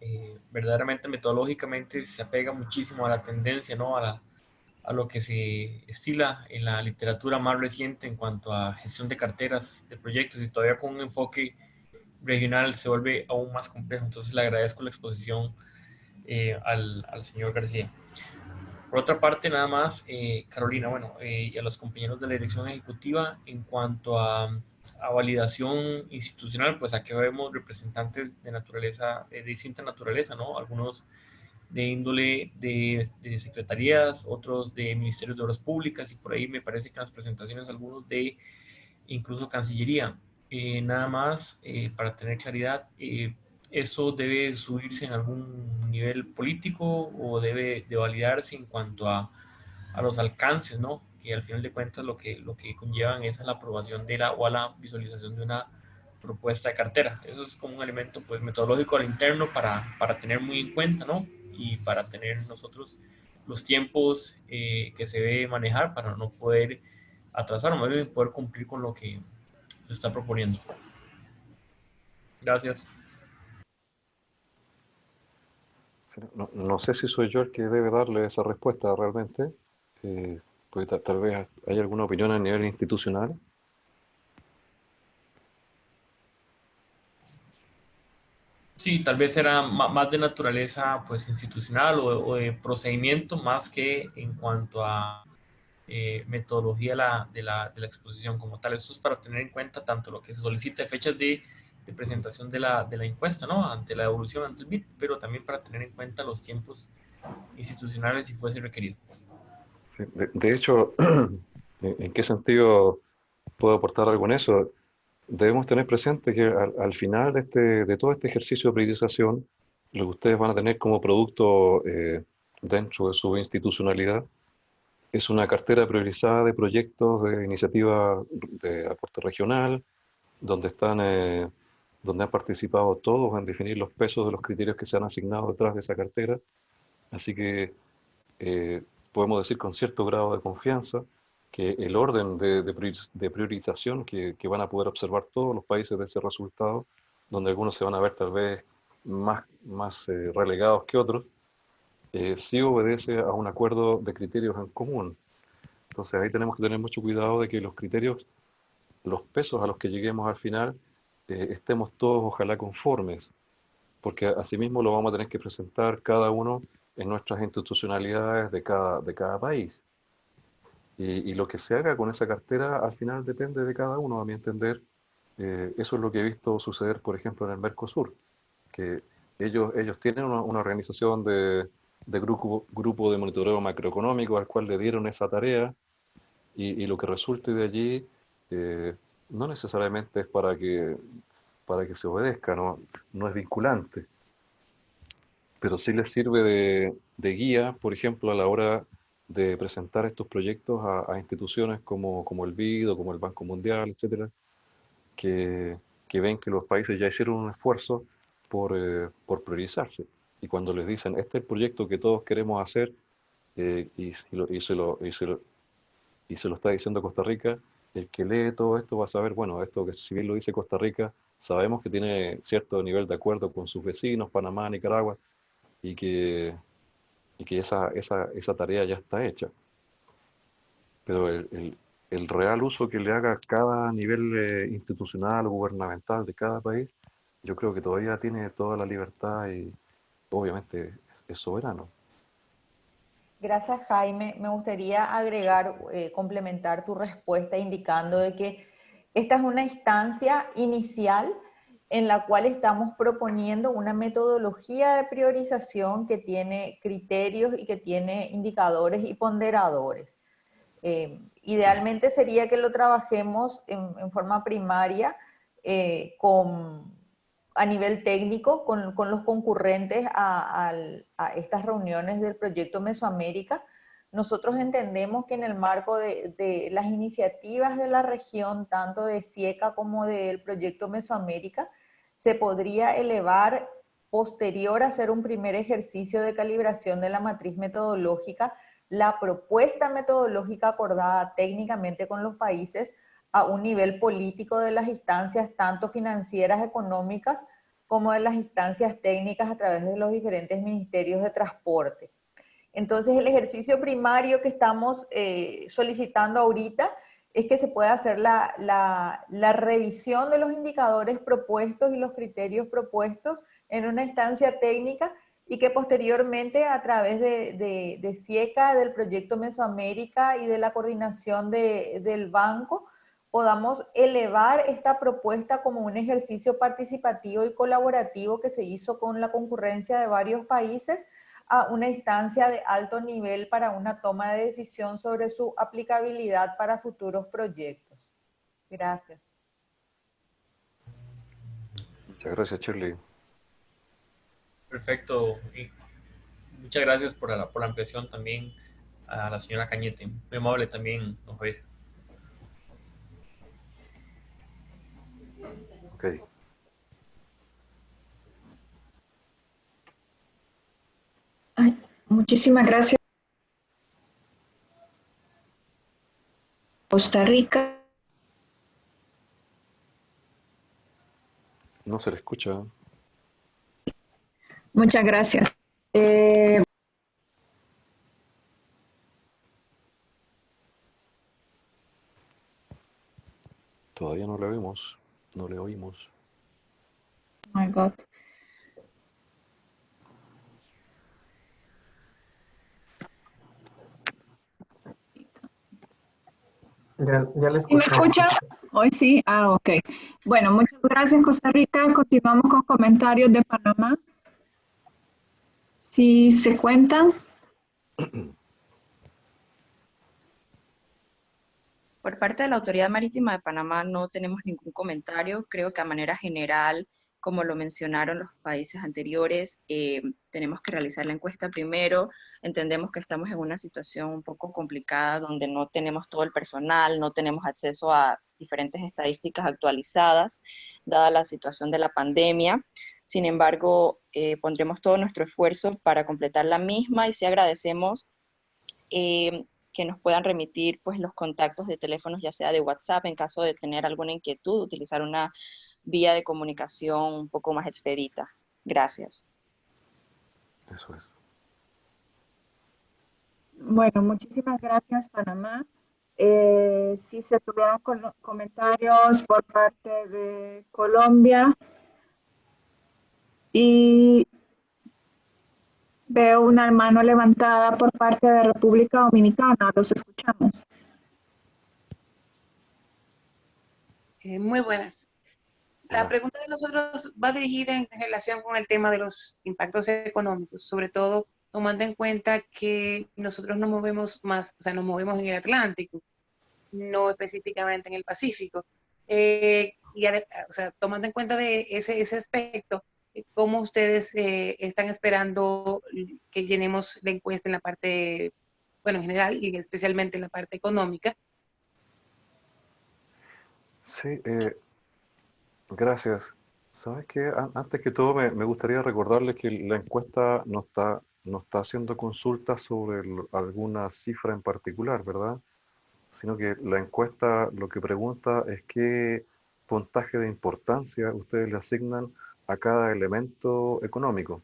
verdaderamente metodológicamente, se apega muchísimo a la tendencia, ¿no? A lo que se estila en la literatura más reciente en cuanto a gestión de carteras de proyectos, y todavía con un enfoque regional se vuelve aún más complejo. Entonces le agradezco la exposición al señor García. Por otra parte, nada más, Carolina, bueno, y a los compañeros de la dirección ejecutiva, en cuanto a validación institucional, pues aquí vemos representantes de naturaleza, de distinta naturaleza, ¿no? Algunos de índole de secretarías, otros de ministerios de obras públicas, y por ahí me parece que en las presentaciones algunos de incluso Cancillería. nada más, para tener claridad, ¿eso debe subirse en algún nivel político o debe de validarse en cuanto a los alcances, ¿no? Que al final de cuentas lo que conllevan es a la aprobación de la o a la visualización de una propuesta de cartera. Eso es como un elemento pues metodológico al interno para tener muy en cuenta, ¿no? Y para tener nosotros los tiempos que se debe manejar para no poder atrasar o más bien poder cumplir con lo que se está proponiendo. Gracias. No sé si soy yo el que debe darle esa respuesta realmente, pues tal vez hay alguna opinión a nivel institucional. Sí, tal vez era más de naturaleza pues institucional o de procedimiento más que en cuanto a metodología de la exposición como tal. Esto es para tener en cuenta tanto lo que se solicita de fechas de presentación de la encuesta, ¿no? Ante la devolución, ante el BID, pero también para tener en cuenta los tiempos institucionales si fuese requerido. Sí, de hecho, ¿en qué sentido puedo aportar algo en eso? Debemos tener presente que al final de todo este ejercicio de priorización, lo que ustedes van a tener como producto dentro de su institucionalidad es una cartera priorizada de proyectos de iniciativa de aporte regional, donde donde han participado todos en definir los pesos de los criterios que se han asignado detrás de esa cartera. Así que podemos decir con cierto grado de confianza que el orden de priorización que van a poder observar todos los países de ese resultado, donde algunos se van a ver tal vez más relegados que otros, sí obedece a un acuerdo de criterios en común. Entonces ahí tenemos que tener mucho cuidado de que los criterios, los pesos a los que lleguemos al final, estemos todos ojalá conformes, porque asimismo lo vamos a tener que presentar cada uno en nuestras institucionalidades de cada país. Y lo que se haga con esa cartera al final depende de cada uno, a mi entender. Eso es lo que he visto suceder, por ejemplo, en el Mercosur, que ellos tienen una organización de grupo de monitoreo macroeconómico al cual le dieron esa tarea y lo que resulte de allí no necesariamente es para que se obedezca, no es vinculante, pero sí les sirve de guía, por ejemplo, a la hora de presentar estos proyectos a instituciones como el BID o como el Banco Mundial, etcétera, que ven que los países ya hicieron un esfuerzo por priorizarse. Y cuando les dicen, este es el proyecto que todos queremos hacer, y se lo está diciendo Costa Rica, el que lee todo esto va a saber, bueno, esto que si bien lo dice Costa Rica, sabemos que tiene cierto nivel de acuerdo con sus vecinos, Panamá, Nicaragua, y que esa tarea ya está hecha. Pero el real uso que le haga cada nivel institucional o gubernamental de cada país, yo creo que todavía tiene toda la libertad y obviamente es soberano. Gracias, Jaime. Me gustaría agregar, complementar tu respuesta indicando de que esta es una instancia inicial en la cual estamos proponiendo una metodología de priorización que tiene criterios y que tiene indicadores y ponderadores. Idealmente sería que lo trabajemos en forma primaria a nivel técnico con los concurrentes a estas reuniones del proyecto Mesoamérica. Nosotros entendemos que en el marco de las iniciativas de la región, tanto de SIECA como del proyecto Mesoamérica, se podría elevar posterior a hacer un primer ejercicio de calibración de la matriz metodológica, la propuesta metodológica acordada técnicamente con los países a un nivel político de las instancias tanto financieras, económicas, como de las instancias técnicas a través de los diferentes ministerios de transporte. Entonces, el ejercicio primario que estamos solicitando ahorita es que se pueda hacer la revisión de los indicadores propuestos y los criterios propuestos en una instancia técnica y que posteriormente a través de SIECA, del proyecto Mesoamérica y de la coordinación del banco, podamos elevar esta propuesta como un ejercicio participativo y colaborativo que se hizo con la concurrencia de varios países a una instancia de alto nivel para una toma de decisión sobre su aplicabilidad para futuros proyectos. Gracias. Muchas gracias, Shirley. Perfecto. Y muchas gracias por la ampliación también a la señora Cañete. Muy amable también, don Javier. Ok. Ay, muchísimas gracias. Costa Rica. No se le escucha. Muchas gracias. Todavía no le oímos. No le oímos. Oh my God. Ya le ¿Sí me escucho. escucha? Hoy sí. Ah, ok. Bueno, muchas gracias, Costa Rica. Continuamos con comentarios de Panamá. Si se cuentan. Por parte de la Autoridad Marítima de Panamá no tenemos ningún comentario. Creo que a manera general, como lo mencionaron los países anteriores, tenemos que realizar la encuesta primero. Entendemos que estamos en una situación un poco complicada donde no tenemos todo el personal, no tenemos acceso a diferentes estadísticas actualizadas, dada la situación de la pandemia. Sin embargo, pondremos todo nuestro esfuerzo para completar la misma y sí agradecemos que nos puedan remitir pues los contactos de teléfonos, ya sea de WhatsApp, en caso de tener alguna inquietud, utilizar una vía de comunicación un poco más expedita. Gracias. Eso es. Bueno, muchísimas gracias, Panamá. Si se tuvieron comentarios por parte de Colombia y veo una mano levantada por parte de República Dominicana. Los escuchamos. Muy buenas. La pregunta de nosotros va dirigida en relación con el tema de los impactos económicos, sobre todo tomando en cuenta que nosotros nos movemos más, o sea, nos movemos en el Atlántico, no específicamente en el Pacífico. O sea, tomando en cuenta de ese aspecto, ¿cómo ustedes están esperando que llenemos la encuesta en la parte, bueno, en general y especialmente en la parte económica? Sí, gracias. ¿Sabes qué? Antes que todo me gustaría recordarles que la encuesta no está haciendo consultas sobre alguna cifra en particular, ¿verdad? Sino que la encuesta lo que pregunta es qué puntaje de importancia ustedes le asignan a cada elemento económico.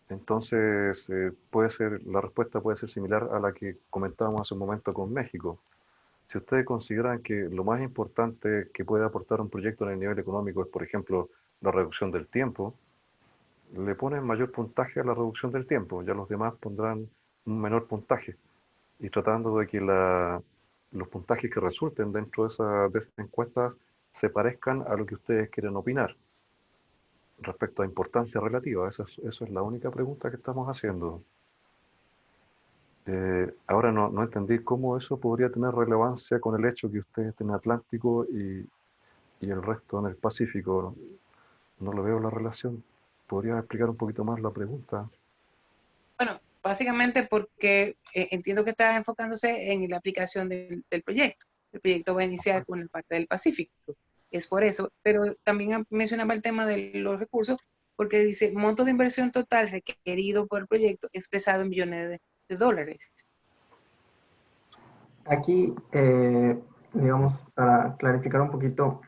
Entonces, la respuesta puede ser similar a la que comentábamos hace un momento con México. Si ustedes consideran que lo más importante que puede aportar un proyecto en el nivel económico es, por ejemplo, la reducción del tiempo, le ponen mayor puntaje a la reducción del tiempo, ya los demás pondrán un menor puntaje, y tratando de que los puntajes que resulten dentro de esa encuesta se parezcan a lo que ustedes quieren opinar respecto a importancia relativa. Eso es la única pregunta que estamos haciendo. Ahora no entendí cómo eso podría tener relevancia con el hecho que ustedes estén en Atlántico y el resto en el Pacífico. No lo veo la relación. ¿Podría explicar un poquito más la pregunta? Bueno, básicamente porque entiendo que está enfocándose en la aplicación del proyecto. El proyecto va a iniciar con la parte del Pacífico. Es por eso, pero también mencionaba el tema de los recursos, porque dice monto de inversión total requerido por el proyecto expresado en millones de dólares. Aquí, digamos, para clarificar un poquito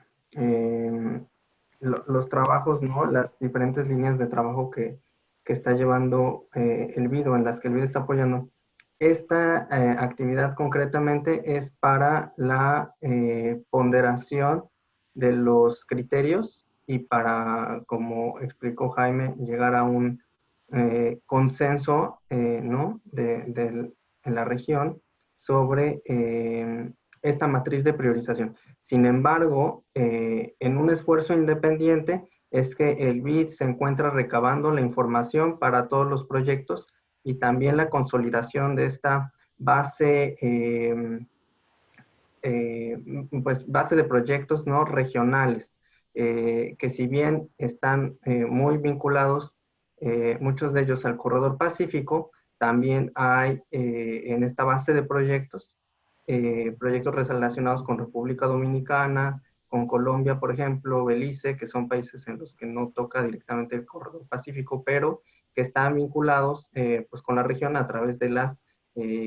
los trabajos, ¿no? Las diferentes líneas de trabajo que está llevando el BID o en las que el BID está apoyando. Esta actividad concretamente es para la ponderación de los criterios y para, como explicó Jaime, llegar a un consenso, ¿no? en la región sobre esta matriz de priorización. Sin embargo, en un esfuerzo independiente es que el BID se encuentra recabando la información para todos los proyectos y también la consolidación de esta base, pues base de proyectos no regionales. que si bien están muy vinculados, muchos de ellos al corredor pacífico, también hay en esta base de proyectos, proyectos relacionados con República Dominicana, con Colombia, por ejemplo, Belice, que son países en los que no toca directamente el corredor pacífico, pero que están vinculados pues con la región a través de las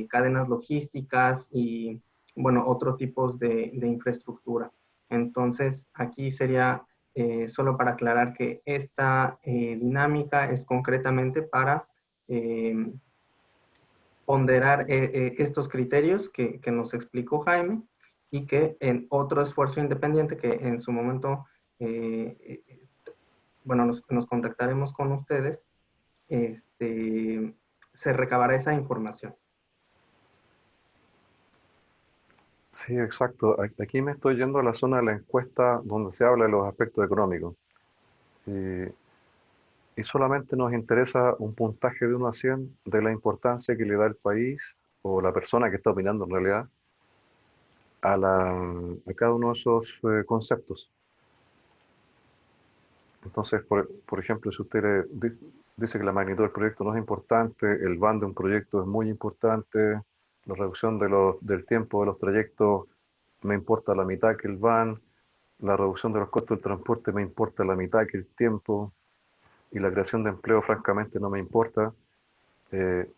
cadenas logísticas y, bueno, otros tipos de infraestructura. Entonces, aquí sería solo para aclarar que esta dinámica es concretamente para ponderar estos criterios que nos explicó Jaime, y que en otro esfuerzo independiente que en su momento, bueno, nos contactaremos con ustedes, se recabará esa información. Sí, exacto. Aquí me estoy yendo a la zona de la encuesta donde se habla de los aspectos económicos. Y solamente nos interesa un puntaje de 1 a 100 de la importancia que le da el país o la persona que está opinando en realidad a cada uno de esos conceptos. Entonces, por ejemplo, si usted dice que la magnitud del proyecto no es importante, el van de un proyecto es muy importante, la reducción del tiempo de los trayectos me importa la mitad que el van, la reducción de los costos del transporte me importa la mitad que el tiempo, y la creación de empleo francamente no me importa. Ese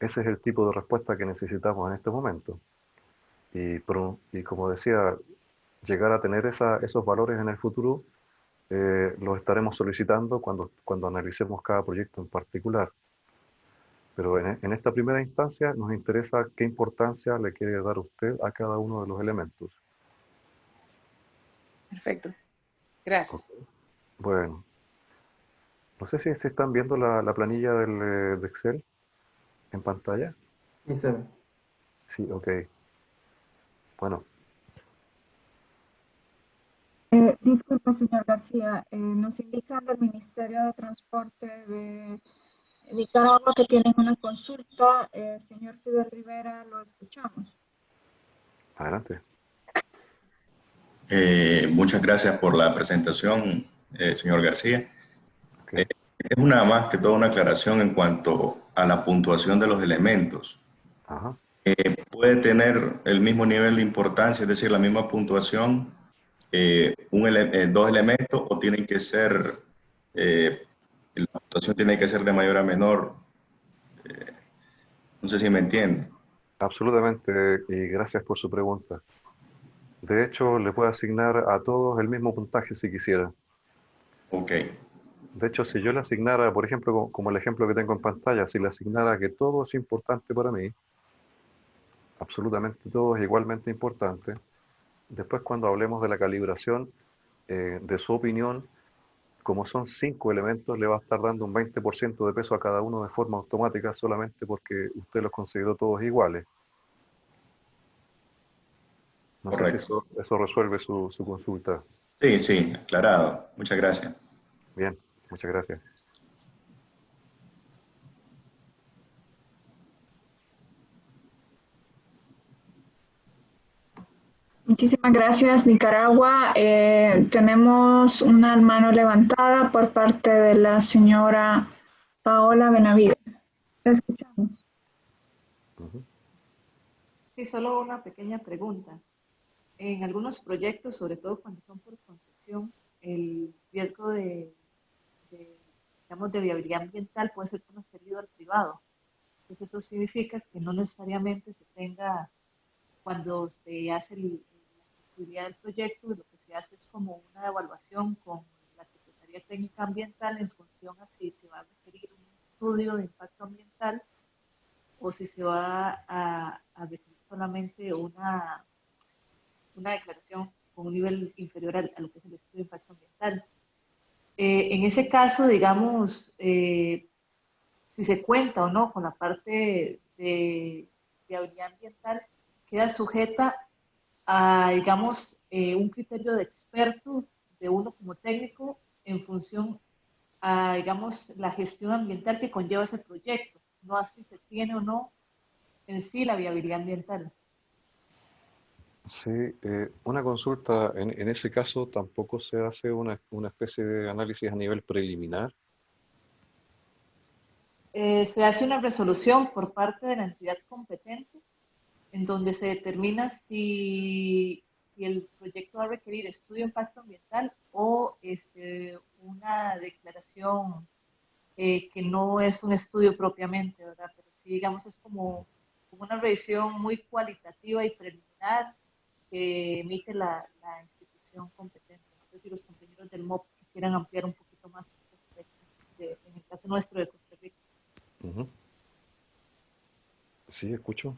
es el tipo de respuesta que necesitamos en este momento. Y como decía, llegar a tener esos valores en el futuro los estaremos solicitando cuando analicemos cada proyecto en particular. Pero en esta primera instancia nos interesa qué importancia le quiere dar usted a cada uno de los elementos. Perfecto. Gracias. Bueno. No sé si se están viendo la planilla de Excel en pantalla. Sí, se ve. Sí, ok. Bueno. Disculpe, señor García, nos indican del Ministerio de Transporte de Nicaragua que tienen una consulta. Señor Fidel Rivera, lo escuchamos. Adelante. Muchas gracias por la presentación, señor García. Okay. Es más que todo una aclaración en cuanto a la puntuación de los elementos. Ajá. ¿Puede tener el mismo nivel de importancia, es decir, la misma puntuación, dos elementos, o tienen que ser, la puntuación tiene que ser de mayor a menor? No sé si me entiende. Absolutamente, y gracias por su pregunta. De hecho, le puedo asignar a todos el mismo puntaje si quisiera. Ok. De hecho, si yo le asignara, por ejemplo, como el ejemplo que tengo en pantalla, si le asignara que todo es importante para mí, absolutamente todo es igualmente importante, después cuando hablemos de la calibración de su opinión, como son 5 elementos, le va a estar dando un 20% de peso a cada uno de forma automática solamente porque usted los consideró todos iguales. No Correcto. sé si eso resuelve su consulta. Sí, sí, aclarado. Muchas gracias. Bien, muchas gracias. Muchísimas gracias, Nicaragua. Tenemos una mano levantada por parte de la señora Paola Benavides. La escuchamos. Sí, solo una pequeña pregunta. En algunos proyectos, sobre todo cuando son por concesión, el riesgo digamos, de viabilidad ambiental puede ser transferido al privado. Entonces, eso significa que no necesariamente se tenga, cuando se hace la actividad del proyecto, lo que se hace es como una evaluación con la Secretaría Técnica Ambiental en función a si se va a requerir un estudio de impacto ambiental o si se va a requerir solamente una declaración con un nivel inferior a lo que es el estudio de impacto ambiental. En ese caso, digamos, si se cuenta o no con la parte de viabilidad ambiental, queda sujeta a, digamos, un criterio de experto de uno como técnico en función a, digamos, la gestión ambiental que conlleva ese proyecto, no así se tiene o no en sí la viabilidad ambiental. Sí, una consulta, en ese caso tampoco se hace una especie de análisis a nivel preliminar. Se hace una resolución por parte de la entidad competente en donde se determina si el proyecto va a requerir estudio de impacto ambiental o una declaración que no es un estudio propiamente, ¿verdad? Pero sí, digamos, es como una revisión muy cualitativa y preliminar que emite la institución competente. No sé si los compañeros del MOP quisieran ampliar un poquito más este aspecto, en el caso nuestro de Costa Rica. Ujú. Sí, escucho.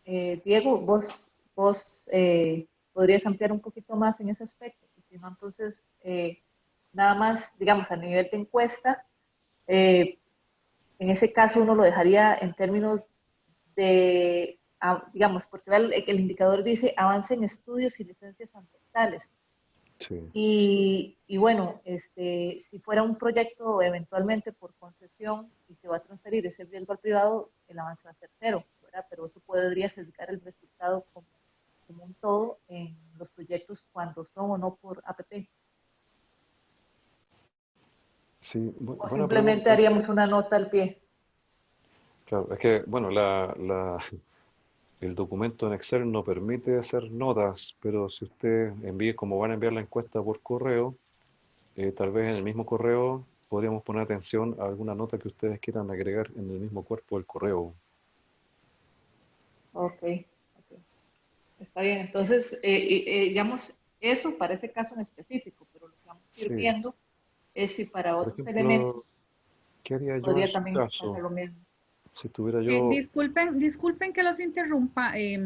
Diego, vos podrías ampliar un poquito más en ese aspecto, y si no, entonces, nada más, digamos, a nivel de encuesta, eh, en ese caso uno lo dejaría en términos de, digamos, porque el indicador dice avance en estudios y licencias ambientales. Sí. Y bueno, si fuera un proyecto eventualmente por concesión y se va a transferir ese riesgo al privado, el avance va a ser cero, ¿verdad? Pero eso podría sesgar el resultado como un todo en los proyectos cuando son o no por APP. Sí, O buena simplemente pregunta. haríamos una nota al pie. Claro, es que, bueno, el documento en Excel no permite hacer notas, pero si usted envíe, como van a enviar la encuesta por correo, tal vez en el mismo correo podríamos poner atención a alguna nota que ustedes quieran agregar en el mismo cuerpo del correo. Ok, ok. Está bien. Entonces, digamos, eso para ese caso en específico, pero lo que vamos a ir Sí. viendo es si para Por otros elementos ejemplo, ¿qué haría yo en podría su también pasar caso? lo mismo. Si tuviera yo... Disculpen que los interrumpa. Es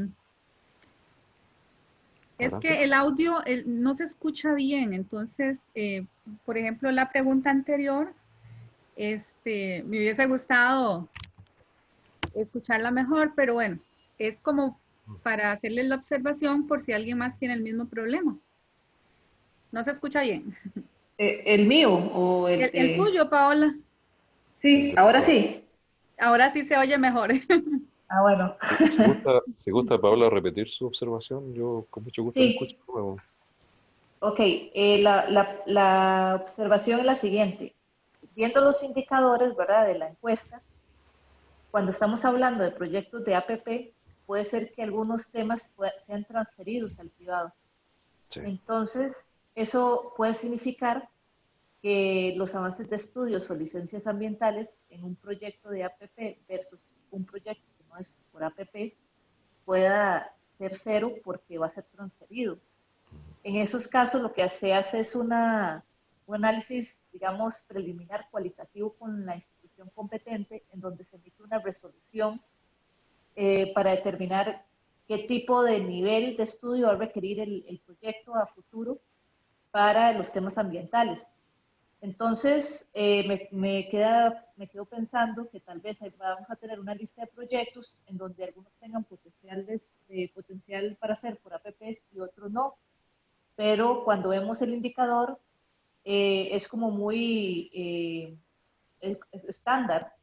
Adelante. que el audio no se escucha bien, entonces, por ejemplo, la pregunta anterior, me hubiese gustado escucharla mejor, pero bueno, es como para hacerle la observación por si alguien más tiene el mismo problema. No se escucha bien. ¿El mío o el El de...? suyo, Paola. Sí, ahora sí. Ahora sí se oye mejor. Ah, bueno. Si gusta, Paola, repetir su observación, yo con mucho gusto la escucho Sí, de nuevo. ok. La observación es la siguiente. Viendo los indicadores, ¿verdad?, de la encuesta, cuando estamos hablando de proyectos de APP, puede ser que algunos temas sean transferidos al privado. Sí. Entonces, eso puede significar que los avances de estudios o licencias ambientales en un proyecto de APP versus un proyecto que no es por APP pueda ser cero porque va a ser transferido. En esos casos lo que se hace es un análisis, digamos, preliminar cualitativo con la institución competente en donde se emite una resolución para determinar qué tipo de nivel de estudio va a requerir el proyecto a futuro para los temas ambientales. Entonces, me quedo pensando que tal vez vamos a tener una lista de proyectos en donde algunos tengan potencial para hacer por APPs y otros no. Pero cuando vemos el indicador, es como muy estándar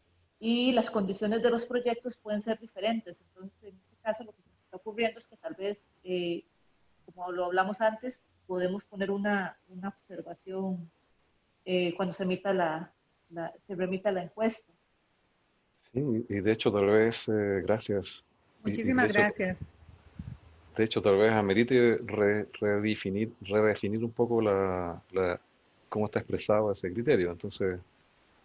y las condiciones de los proyectos pueden ser diferentes. Entonces, en este caso, lo que se nos está ocurriendo es que tal vez, como lo hablamos antes, podemos poner una observación cuando se emita se remita la encuesta. Sí, y de hecho tal vez, gracias. Y Muchísimas gracias. de hecho tal vez amerite redefinir un poco cómo está expresado ese criterio. Entonces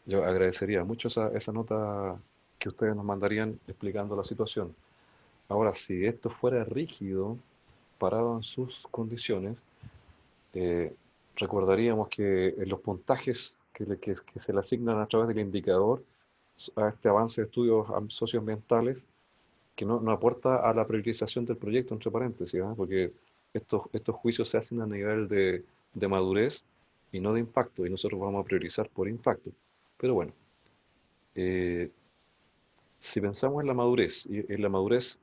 yo agradecería mucho esa nota que ustedes nos mandarían explicando la situación. Ahora, si esto fuera rígido, parado en sus condiciones, recordaríamos que en los puntajes que se le asignan a través del indicador a este avance de estudios socioambientales, que no aporta a la priorización del proyecto, entre paréntesis, ¿eh? Porque estos juicios se hacen a nivel de madurez y no de impacto, y nosotros vamos a priorizar por impacto. Pero bueno, si pensamos en la madurez, y en la madurez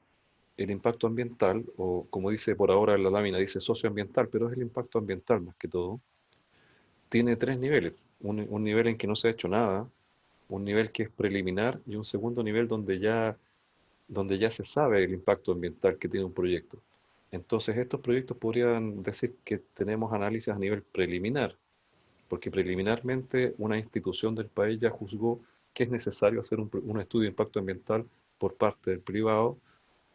el impacto ambiental, o como dice por ahora en la lámina, dice socioambiental, pero es el impacto ambiental más que todo, tiene tres niveles. Un nivel en que no se ha hecho nada, un nivel que es preliminar y un segundo nivel donde ya se sabe el impacto ambiental que tiene un proyecto. Entonces, estos proyectos podrían decir que tenemos análisis a nivel preliminar, porque preliminarmente una institución del país ya juzgó que es necesario hacer un estudio de impacto ambiental por parte del privado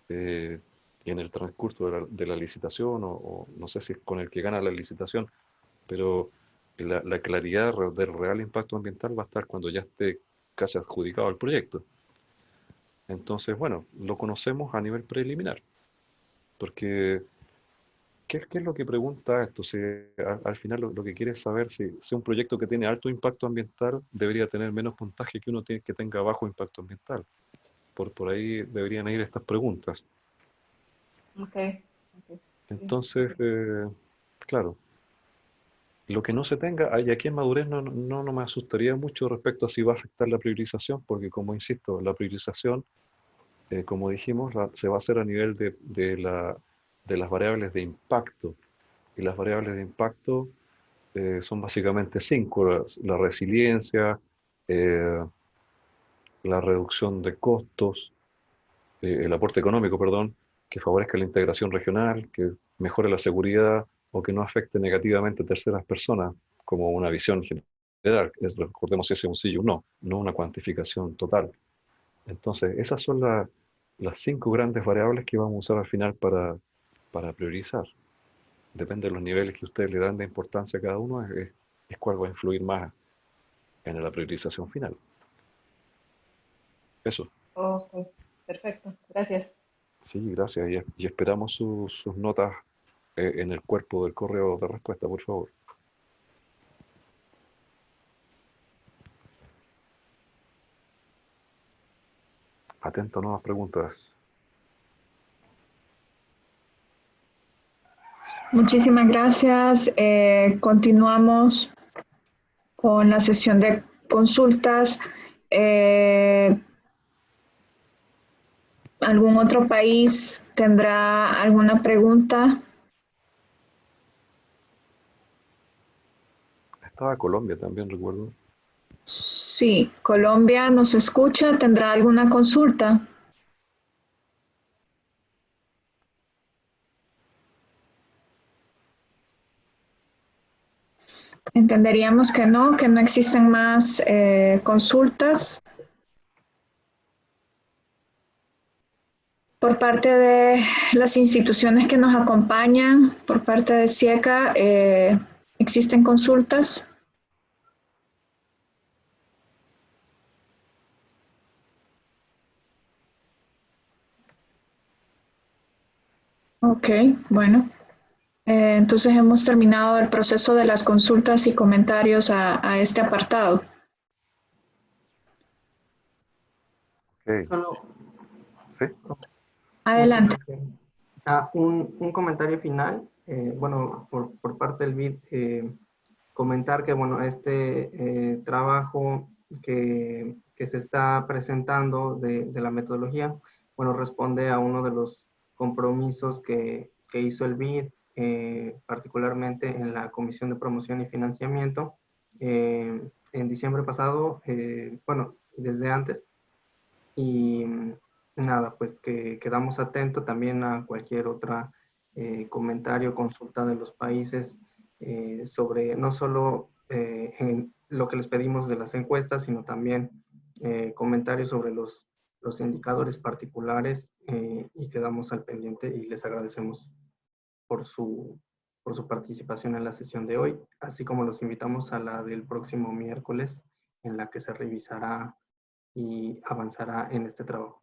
en el transcurso de la licitación, o no sé si es con el que gana la licitación, pero la claridad del real impacto ambiental va a estar cuando ya esté casi adjudicado el proyecto. Entonces, bueno, lo conocemos a nivel preliminar, porque ¿qué es lo que pregunta esto? Si, al final lo que quiere es saber si un proyecto que tiene alto impacto ambiental debería tener menos puntaje que uno que tenga bajo impacto ambiental. Por ahí deberían ir estas preguntas. Okay. Entonces, claro, lo que no se tenga, y aquí en madurez no me asustaría mucho respecto a si va a afectar la priorización, porque como insisto, la priorización, como dijimos, se va a hacer a nivel de las variables de impacto. Y las variables de impacto son básicamente 5, la resiliencia, la reducción de costos, el aporte económico, perdón, que favorezca la integración regional, que mejore la seguridad o que no afecte negativamente a terceras personas, como una visión general. Recordemos si es un sí o un no una cuantificación total. Entonces, esas son las 5 grandes variables que vamos a usar al final para priorizar. Depende de los niveles que ustedes le dan de importancia a cada uno, es cuál va a influir más en la priorización final. Eso. Ok, perfecto, gracias. Sí, gracias. Y esperamos sus notas en el cuerpo del correo de respuesta, por favor. Atento a nuevas preguntas. Muchísimas gracias. Continuamos con la sesión de consultas. ¿Algún otro país tendrá alguna pregunta? Estaba Colombia también, recuerdo. Sí, Colombia nos escucha. ¿Tendrá alguna consulta? Entenderíamos que no existen más consultas. Por parte de las instituciones que nos acompañan, por parte de SIECA, ¿existen consultas? Ok, bueno. Entonces hemos terminado el proceso de las consultas y comentarios a este apartado. Okay. ¿Sí? Adelante. Un comentario final. Bueno, por parte del BID, comentar que bueno, este trabajo que se está presentando de la metodología, bueno, responde a uno de los compromisos que hizo el BID, particularmente en la Comisión de Promoción y Financiamiento, en diciembre pasado, bueno, desde antes, y nada, pues que quedamos atentos también a cualquier otra comentario, consulta de los países sobre no solo en lo que les pedimos de las encuestas, sino también comentarios sobre los indicadores particulares y quedamos al pendiente y les agradecemos por su participación en la sesión de hoy, así como los invitamos a la del próximo miércoles, en la que se revisará y avanzará en este trabajo.